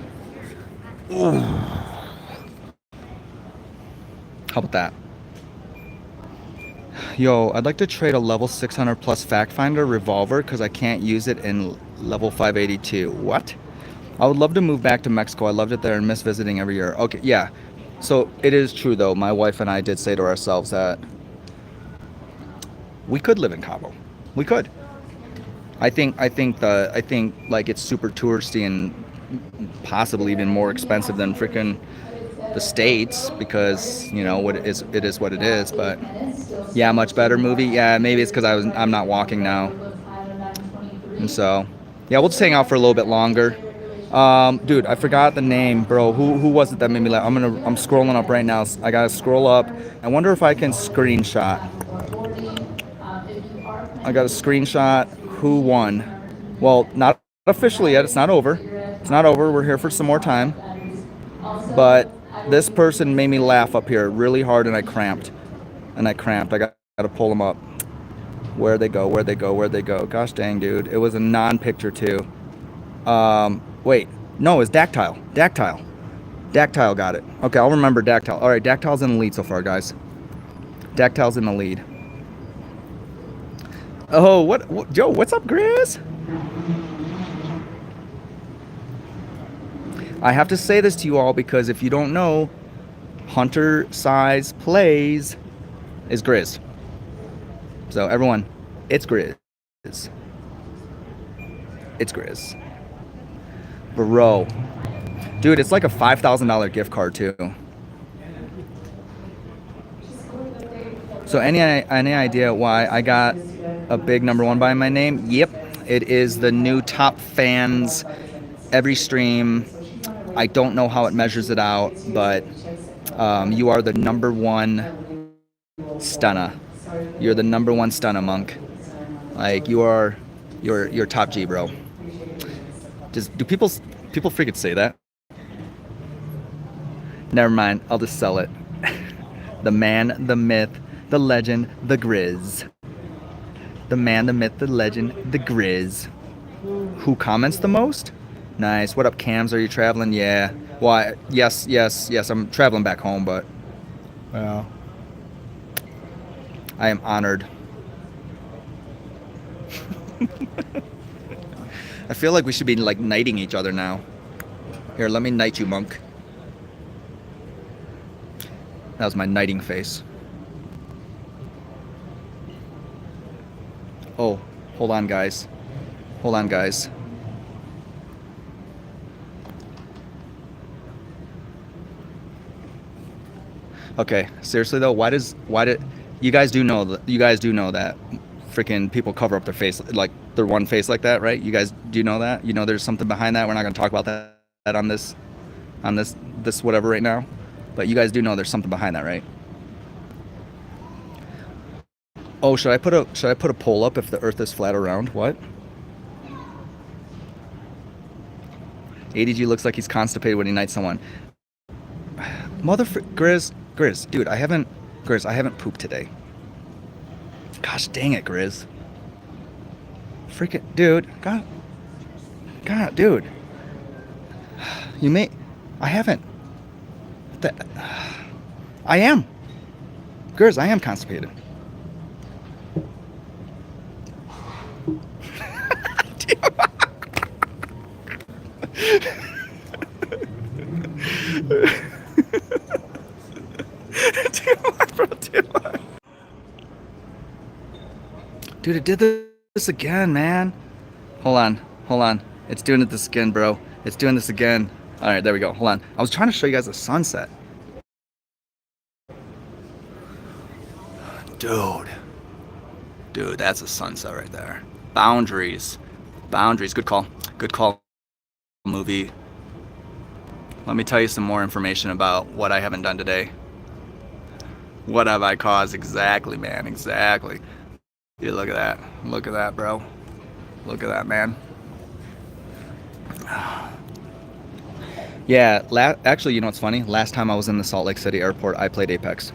How about that? Yo, I'd like to trade a level 600 plus fact finder revolver because I can't use it in level 582. What? I would love to move back to Mexico. I loved it there and miss visiting every year. Okay, yeah. So it is true though. My wife and I did say to ourselves that we could live in Cabo. We could. I think like it's super touristy and possibly even more expensive than freaking the states because what it is what it is. But yeah, much better movie. Yeah, maybe it's because I'm not walking now, and so yeah, we'll just hang out for a little bit longer. Dude, I forgot the name, bro. Who was it that made me laugh? I'm scrolling up right now. I gotta scroll up. I wonder if I can screenshot. I got a screenshot. Who won? Well, not officially yet. It's not over. It's not over. We're here for some more time. But this person made me laugh up here really hard, and I cramped. I got to pull them up. Where'd they go? Where'd they go? Where'd they go? Gosh dang, dude. It was a non-picture too. Wait. No, it's Dactyl. Dactyl got it. Okay, I'll remember Dactyl. All right, Dactyl's in the lead so far, guys. Dactyl's in the lead. Oh, what Joe, what's up, Grizz? I have to say this to you all because if you don't know, Hunter Size Plays is Grizz. So everyone, it's Grizz. It's Grizz. Bro. Dude, it's like a $5,000 gift card too. So any idea why I got a big #1 by my name? Yep, it is the new top fans every stream. I don't know how it measures it out, but you are the #1 stunner. You're the #1 stunner, monk. Like you're top G, bro. Do people freaking say that? Never mind, I'll just sell it. The man, the myth, the legend, the Grizz. The man, the myth, the legend, the Grizz. Who comments the most? Nice. What up, Cams? Are you traveling? Yeah. Why? Yes. I'm traveling back home, but well, I am honored. I feel like we should be like knighting each other now. Here, let me knight you, monk. That was my knighting face. Oh, hold on, guys. Okay, seriously though, why did you guys do know that freaking people cover up their face like their one face like that, right? You guys do know that? You know there's something behind that. We're not going to talk about that on this whatever right now. But you guys do know there's something behind that, right? Oh, should I put a poll up if the earth is flat or round? What? ADG looks like he's constipated when he knights someone. Grizz, dude, I haven't pooped today. Gosh dang it, Grizz. Freaking, dude, God, dude. I haven't. I am. Grizz, I am constipated. Dude, it did this again, man. Hold on. It's doing it this again, bro. It's doing this again. All right, there we go. Hold on. I was trying to show you guys the sunset. Dude, that's a sunset right there. Boundaries. Good call. Movie. Let me tell you some more information about what I haven't done today. What have I caused? Exactly, man. Exactly. Dude, look at that. Look at that, bro. Look at that, man. Yeah, actually, you know what's funny? Last time I was in the Salt Lake City airport, I played Apex.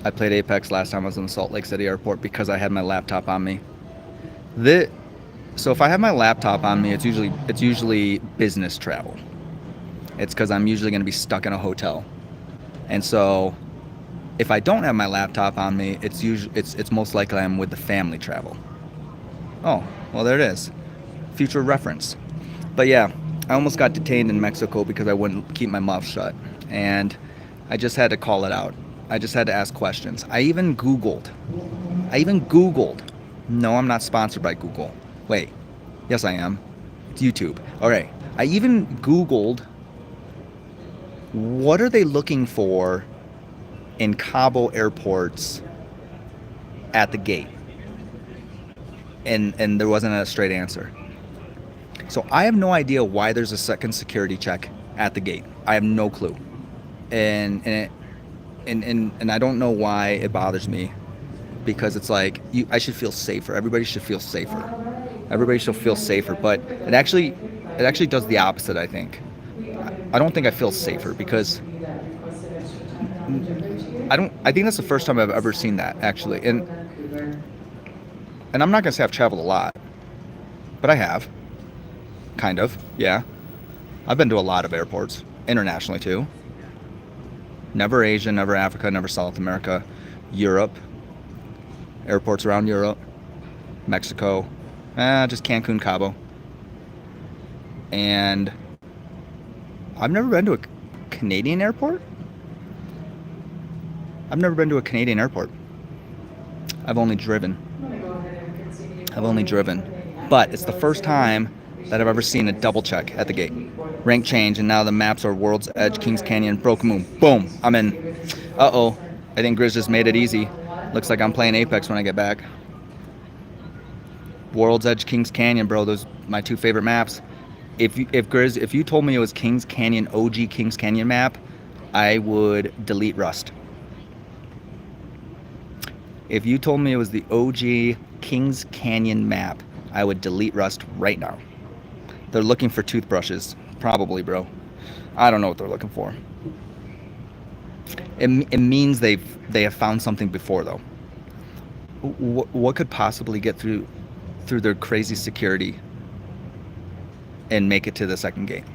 I played Apex last time I was in the Salt Lake City airport because I had my laptop on me. So if I have my laptop on me, it's usually business travel. It's because I'm usually going to be stuck in a hotel. And so if I don't have my laptop on me, it's most likely I'm with the family travel. Oh, well, there it is. Future reference. But yeah, I almost got detained in Mexico because I wouldn't keep my mouth shut. And I just had to call it out. I just had to ask questions. I even Googled. No, I'm not sponsored by Google. Wait. Yes, I am. It's YouTube. All right. I even Googled, what are they looking for in Cabo airports at the gate? And there wasn't a straight answer. So I have no idea why there's a second security check at the gate. I have no clue. And I don't know why it bothers me, because it's like I should feel safer. Everybody should feel safer. But it actually does the opposite, I think. I don't think I feel safer because I think that's the first time I've ever seen that, actually. And I'm not gonna say I've traveled a lot, but I have. Kind of, yeah. I've been to a lot of airports, internationally too. Never Asia, never Africa, never South America. Europe. Airports around Europe. Mexico. Just Cancun, Cabo. And I've never been to a Canadian airport. I've only driven. But it's the first time that I've ever seen a double check at the gate. Rank change, and now the maps are World's Edge, Kings Canyon, Broken Moon. Boom, I'm in. Uh-oh, I think Grizz just made it easy. Looks like I'm playing Apex when I get back. World's Edge, Kings Canyon, bro, those are my two favorite maps. If Grizz, if you told me it was Kings Canyon, OG Kings Canyon map, I would delete Rust. If you told me it was the OG Kings Canyon map, I would delete Rust right now. They're looking for toothbrushes. Probably, bro. I don't know what they're looking for. It means they have found something before, though. What could possibly get through their crazy security and make it to the second gate?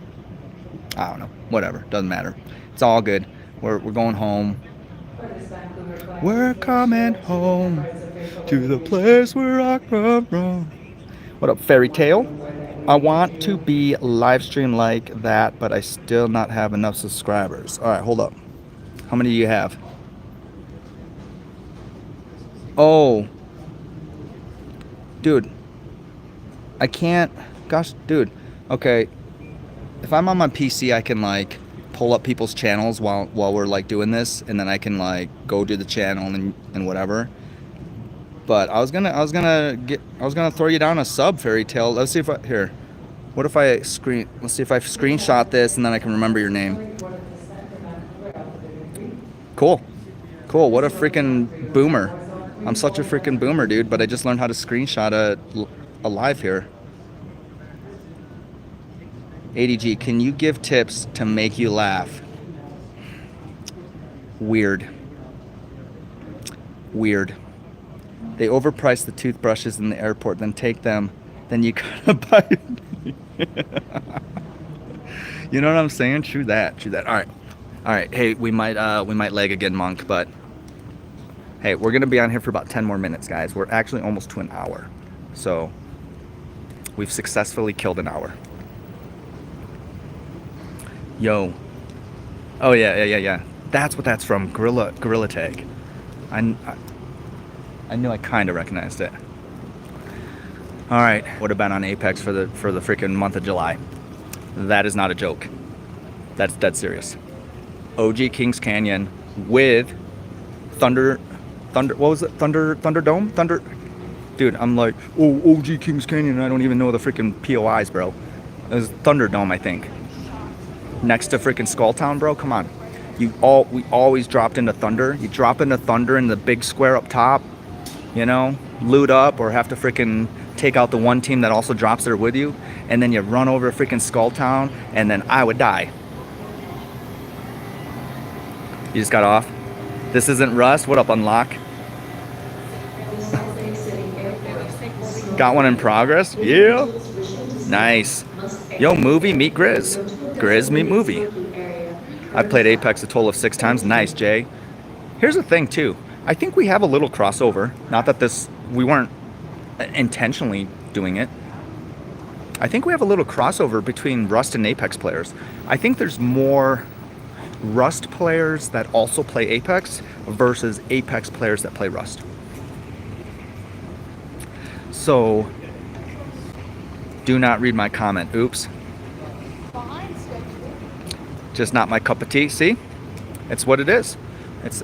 I don't know. Whatever. Doesn't matter. It's all good. We're going home. We're coming home to the place where I come from. What up, Fairy Tale? I want to be live stream like that, but I still not have enough subscribers. All right, hold up. How many do you have? Oh, dude, I can't. Gosh, dude. Okay, if I'm on my PC, I can like pull up people's channels while we're like doing this, and then I can like go to the channel and whatever. But I was gonna throw you down a sub, Fairy Tale. Let's see if here. What if let's see if I screenshot this and then I can remember your name. Cool. What a freaking boomer. I'm such a freaking boomer, dude, but I just learned how to screenshot a live here. ADG, can you give tips to make you laugh? Weird. They overprice the toothbrushes in the airport, then take them, then you gotta buy it. You know what I'm saying? True that. All right. Hey, we might lag again, Monk, but hey, we're gonna be on here for about 10 more minutes, guys. We're actually almost to an hour, so we've successfully killed an hour. Yo. Oh yeah. That's what that's from. Gorilla Tag. I knew I kind of recognized it. All right, would have been on Apex for the freaking month of July. That is not a joke. That's dead serious. OG Kings Canyon with Thunder, what was it? Thunderdome? Dude, I'm like, oh, OG Kings Canyon, and I don't even know the freaking POIs, bro. It was Thunderdome, I think. Next to freaking Skulltown, bro. Come on. We always dropped into Thunder. You drop into Thunder in the big square up top, you know, loot up or have to freaking take out the one team that also drops there with you, and then you run over freaking Skulltown, and then I would die. You just got off. This isn't Rust. What up, Unlock? Got one in progress? Yeah. Nice. Yo, movie, meet Grizz. Grizz, meet movie. I played Apex a total of 6 times. Nice, Jay. Here's the thing, too. I think we have a little crossover. Not that we weren't intentionally doing it. I think we have a little crossover between Rust and Apex players. I think there's more Rust players that also play Apex versus Apex players that play Rust. So, do not read my comment. Oops. Just not my cup of tea. See? It's what it is. It's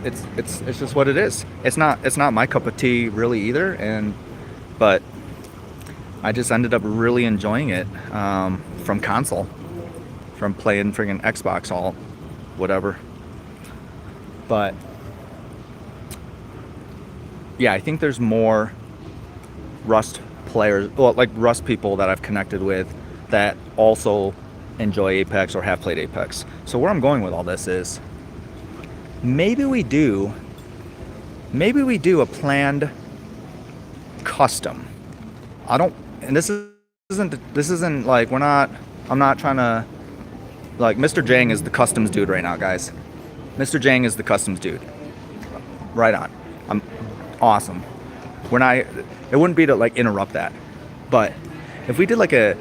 just what it is. It's not my cup of tea really either, but I just ended up really enjoying it from console, from playing friggin' Xbox all whatever. But yeah, I think there's more Rust players, well, like Rust people that I've connected with that also enjoy Apex or have played Apex. So where I'm going with all this is maybe we do a planned custom. This isn't like I'm not trying to, like, Mr. Jang is the customs dude right now, guys. Mr. Jang is the customs dude. Right on. I'm awesome. It wouldn't be to like interrupt that. But if we do like a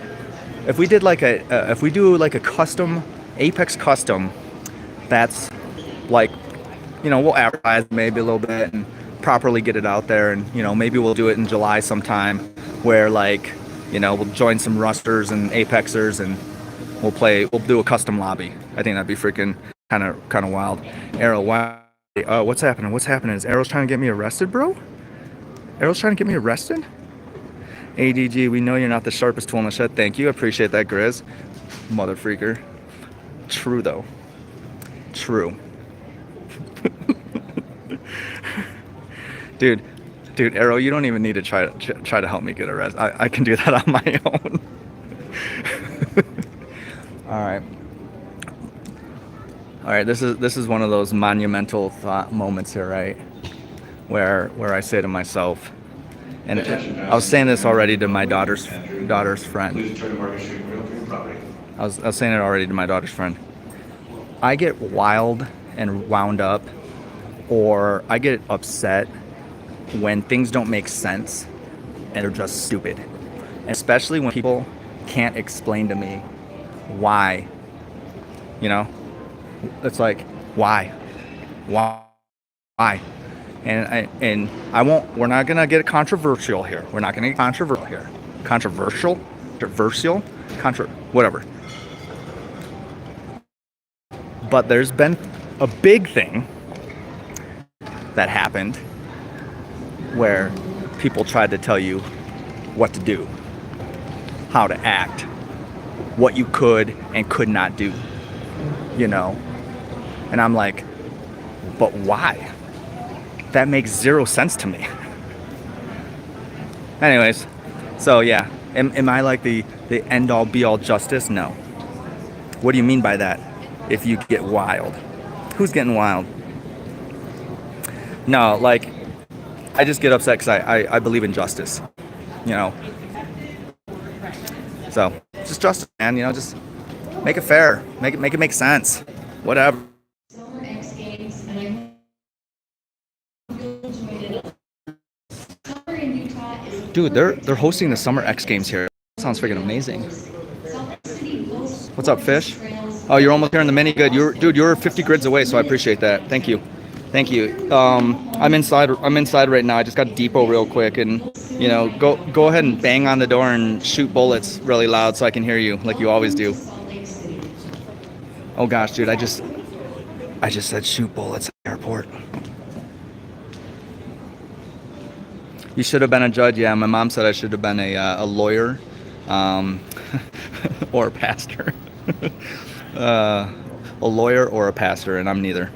custom Apex custom, that's like, you know, we'll advertise maybe a little bit and properly get it out there, and, you know, maybe we'll do it in July sometime where, like, you know, we'll join some Rusters and Apexers and we'll do a custom lobby. I think that'd be freaking kind of wild. Arrow, why? What's happening? Is Arrow's trying to get me arrested, bro? Arrow's trying to get me arrested? ADG, we know you're not the sharpest tool in the shed. Thank you. I appreciate that, Grizz. Mother freaker. True, though. True. Dude, Arrow, you don't even need to try to help me get arrested. I can do that on my own. All right. This is one of those monumental thought moments here, right? Where I say to myself, and I was saying this already to my daughter's friend. I was saying it already to my daughter's friend. I get wild and wound up, or I get upset when things don't make sense and are just stupid. And especially when people can't explain to me why. You know? It's like, why? And I won't, we're not gonna get controversial here. Whatever. But there's been a big thing that happened where people tried to tell you what to do, how to act, what you could and could not do, you know? And I'm like, but why? That makes zero sense to me. Anyways, so yeah, am I like the end all be all justice? No. What do you mean by that? If you get wild. Who's getting wild? No, like, I just get upset because I believe in justice, you know? So, just justice, man, you know, just make it fair. Make it make sense. Whatever. Dude, they're hosting the Summer X Games here. Sounds freaking amazing. What's up, Fish? Oh, you're almost here in the mini. Good. You're 50 grids away, so I appreciate that. Thank you. I'm inside right now. I just got depot real quick, and, you know, go ahead and bang on the door and shoot bullets really loud so I can hear you like you always do. Oh gosh, dude, I just said shoot bullets at the airport. You should have been a judge. Yeah, my mom said I should have been a lawyer, or a pastor. A lawyer or a pastor, and I'm neither.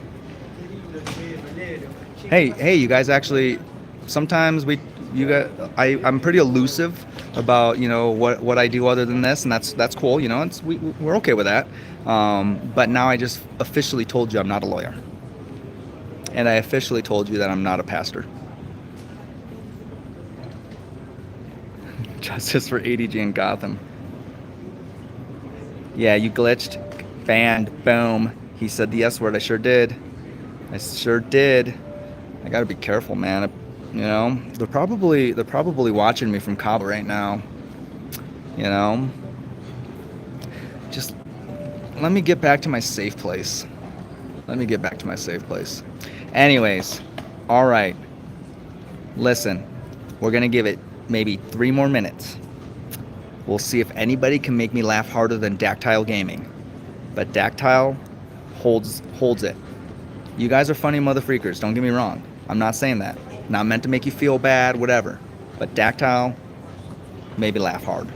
Hey, you guys actually, sometimes I'm pretty elusive about, what I do other than this, and that's cool, we're okay with that. But now I just officially told you I'm not a lawyer. And I officially told you that I'm not a pastor. Justice for ADG in Gotham. Yeah, you glitched. Banned. Boom. He said the S word. I sure did. I sure did. I gotta be careful, man. They're probably watching me from Cabo right now. Just let me get back to my safe place. Anyways, all right. Listen, we're gonna give it maybe 3 more minutes. We'll see if anybody can make me laugh harder than Dactyle Gaming. But Dactyle holds it. You guys are funny motherfreakers, don't get me wrong. I'm not saying that. Not meant to make you feel bad, whatever. But Dactyle, maybe laugh hard.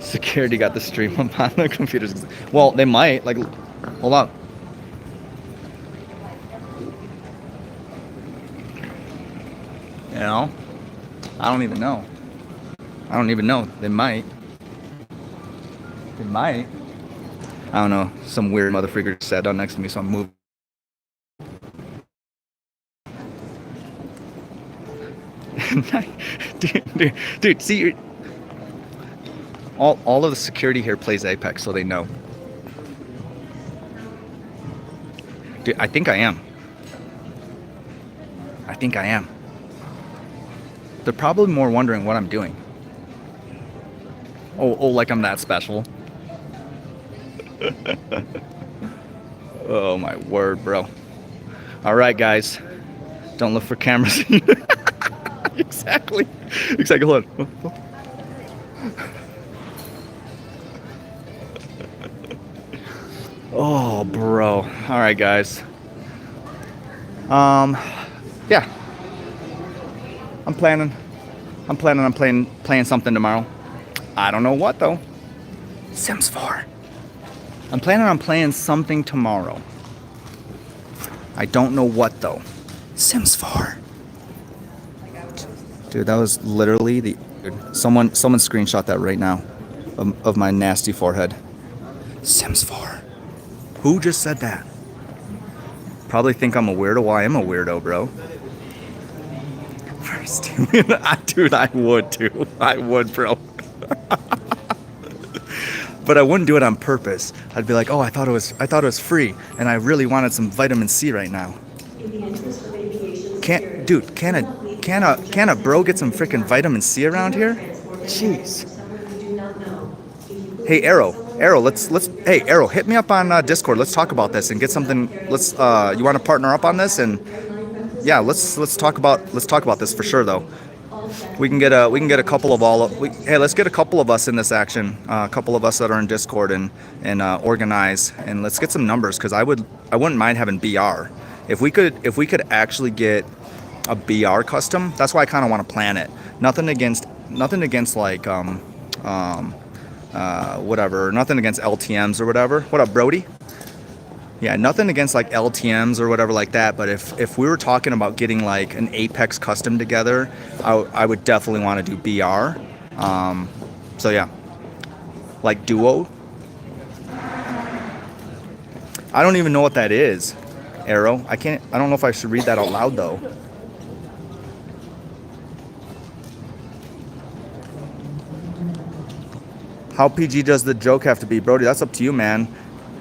Security got the stream up on the computers. Well, they might. Like, hold on. I don't even know. They might. I don't know. Some weird motherfreaker sat down next to me, so I'm moving. dude, see, all of the security here plays Apex, so they know. Dude, I think I am. They're probably more wondering what I'm doing. Oh, like I'm that special. Oh my word, bro. All right, guys. Don't look for cameras. Exactly. Hold on. Oh, bro. All right, guys. Yeah. I'm planning on playing something tomorrow. I don't know what though. Sims 4. I'm planning on playing something tomorrow. I don't know what though. Sims 4. Dude, that was literally someone screenshot that right now of my nasty forehead. Sims 4. Who just said that? Probably think I'm a weirdo. Well, I am a weirdo, bro. Dude, I would too. I would, bro. But I wouldn't do it on purpose. I'd be like, oh, I thought it was free, and I really wanted some vitamin C right now. Can a bro get some freaking vitamin C around here? Jeez. Hey, Arrow, hey, Arrow, hit me up on Discord. Let's talk about this and get something. You want to partner up on this? And yeah, let's talk about this for sure though. We can get a couple of let's get a couple of us in this action. A couple of us that are in Discord and organize, and let's get some numbers, because I wouldn't mind having BR. If we could actually get a BR custom, that's why I kind of want to plan it. Nothing against like whatever. Nothing against LTMs or whatever. What up, Brody? Yeah, nothing against like LTMs or whatever like that, but if we were talking about getting like an Apex custom together, I would definitely want to do BR. So yeah, like Duo. I don't even know what that is, Arrow. I don't know if I should read that out loud though. How PG does the joke have to be, Brody? That's up to you, man.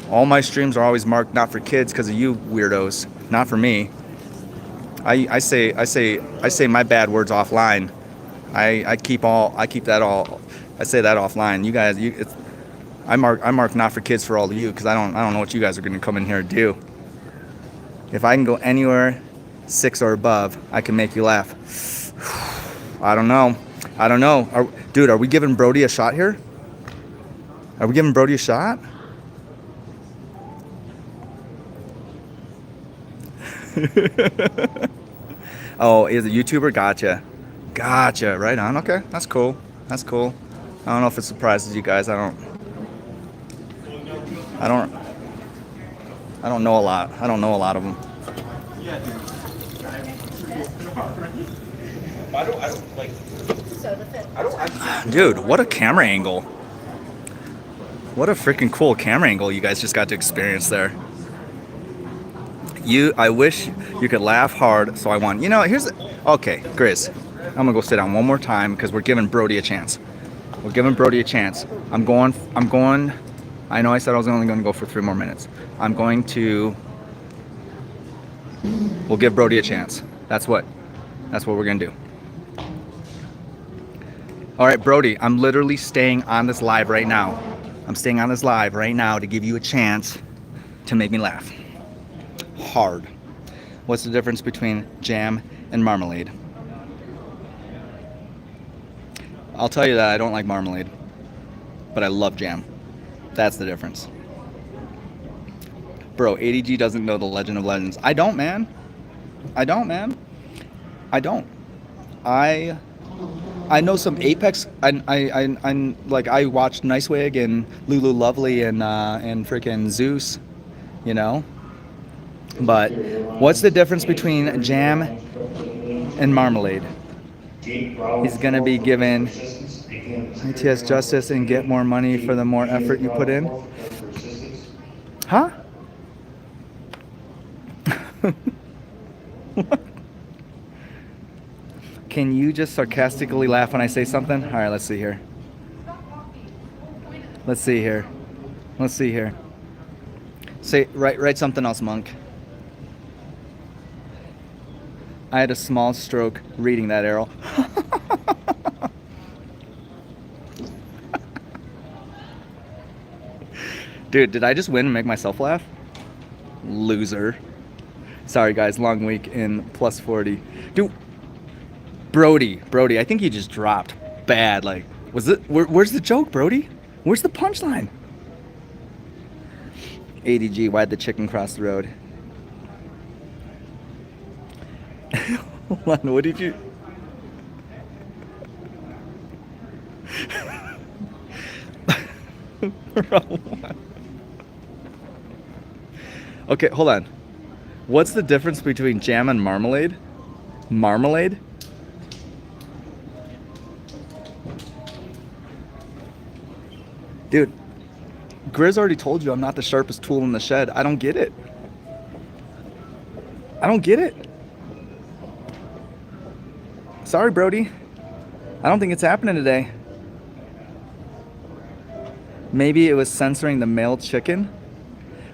All my streams are always marked not for kids because of you weirdos, not for me. I say my bad words offline. I say that offline. You guys, I mark not for kids for all of you, because I don't know what you guys are going to come in here and do. If I can go anywhere 6 or above, I can make you laugh. I don't know. I don't know. Dude, are we giving Brody a shot here? Are we giving Brody a shot? Oh, he's a YouTuber? Gotcha. Gotcha. Right on. Okay. That's cool. That's cool. I don't know if it surprises you guys. I don't know a lot. I don't know a lot of them. Dude, what a camera angle. What a freaking cool camera angle you guys just got to experience there. I wish you could laugh hard, so I won. You know, okay, Grizz. I'm gonna go sit down one more time because we're giving Brody a chance. We're giving Brody a chance. I'm going, I know I said I was only gonna go for 3 more minutes. We'll give Brody a chance. That's what we're gonna do. All right, Brody, I'm literally staying on this live right now. I'm staying on this live right now to give you a chance to make me laugh. Hard. What's the difference between jam and marmalade? I'll tell you that I don't like marmalade, but I love jam. That's the difference. Bro, ADG doesn't know the Legend of Legends. I don't, man. I don't. I know some Apex. I watched Nicewig and Lulu Lovely and freaking Zeus, you know. But what's the difference between jam and marmalade? He's gonna be given ITS justice and get more money for the more effort you put in. Huh? What? Can you just sarcastically laugh when I say something? All right, let's see here. Let's see here. Let's see here. Write something else, Monk. I had a small stroke reading that, Errol. Dude, did I just win and make myself laugh? Loser. Sorry, guys. Long week in plus 40. Dude, Brody, I think you just dropped bad. Like, where's the joke, Brody? Where's the punchline? ADG, why'd the chicken cross the road? Hold on, what did you... Okay, hold on. What's the difference between jam and marmalade? Marmalade? Dude, Grizz already told you I'm not the sharpest tool in the shed. I don't get it. I don't get it. Sorry, Brody. I don't think it's happening today. Maybe it was censoring the male chicken.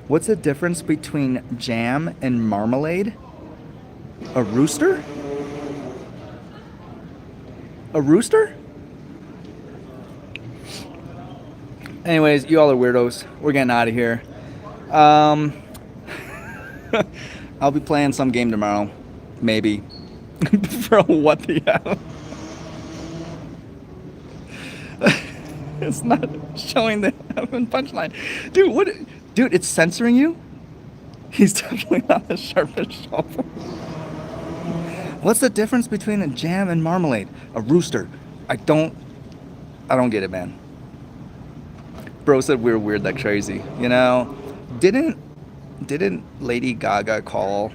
What's the difference between jam and marmalade? A rooster? A rooster? Anyways, you all are weirdos. We're getting out of here. I'll be playing some game tomorrow. Maybe. Bro, what the hell? It's not showing the punchline. Dude, what? Dude, it's censoring you? He's definitely not the sharpest shovel. What's the difference between a jam and marmalade? A rooster. I don't get it, man. Bro said we're weird like crazy. You know, didn't Lady Gaga call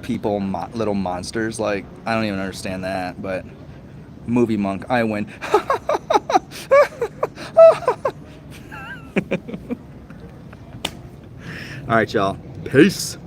people little monsters? Like, I don't even understand that, but movie Monk, I win. All right, y'all. Peace.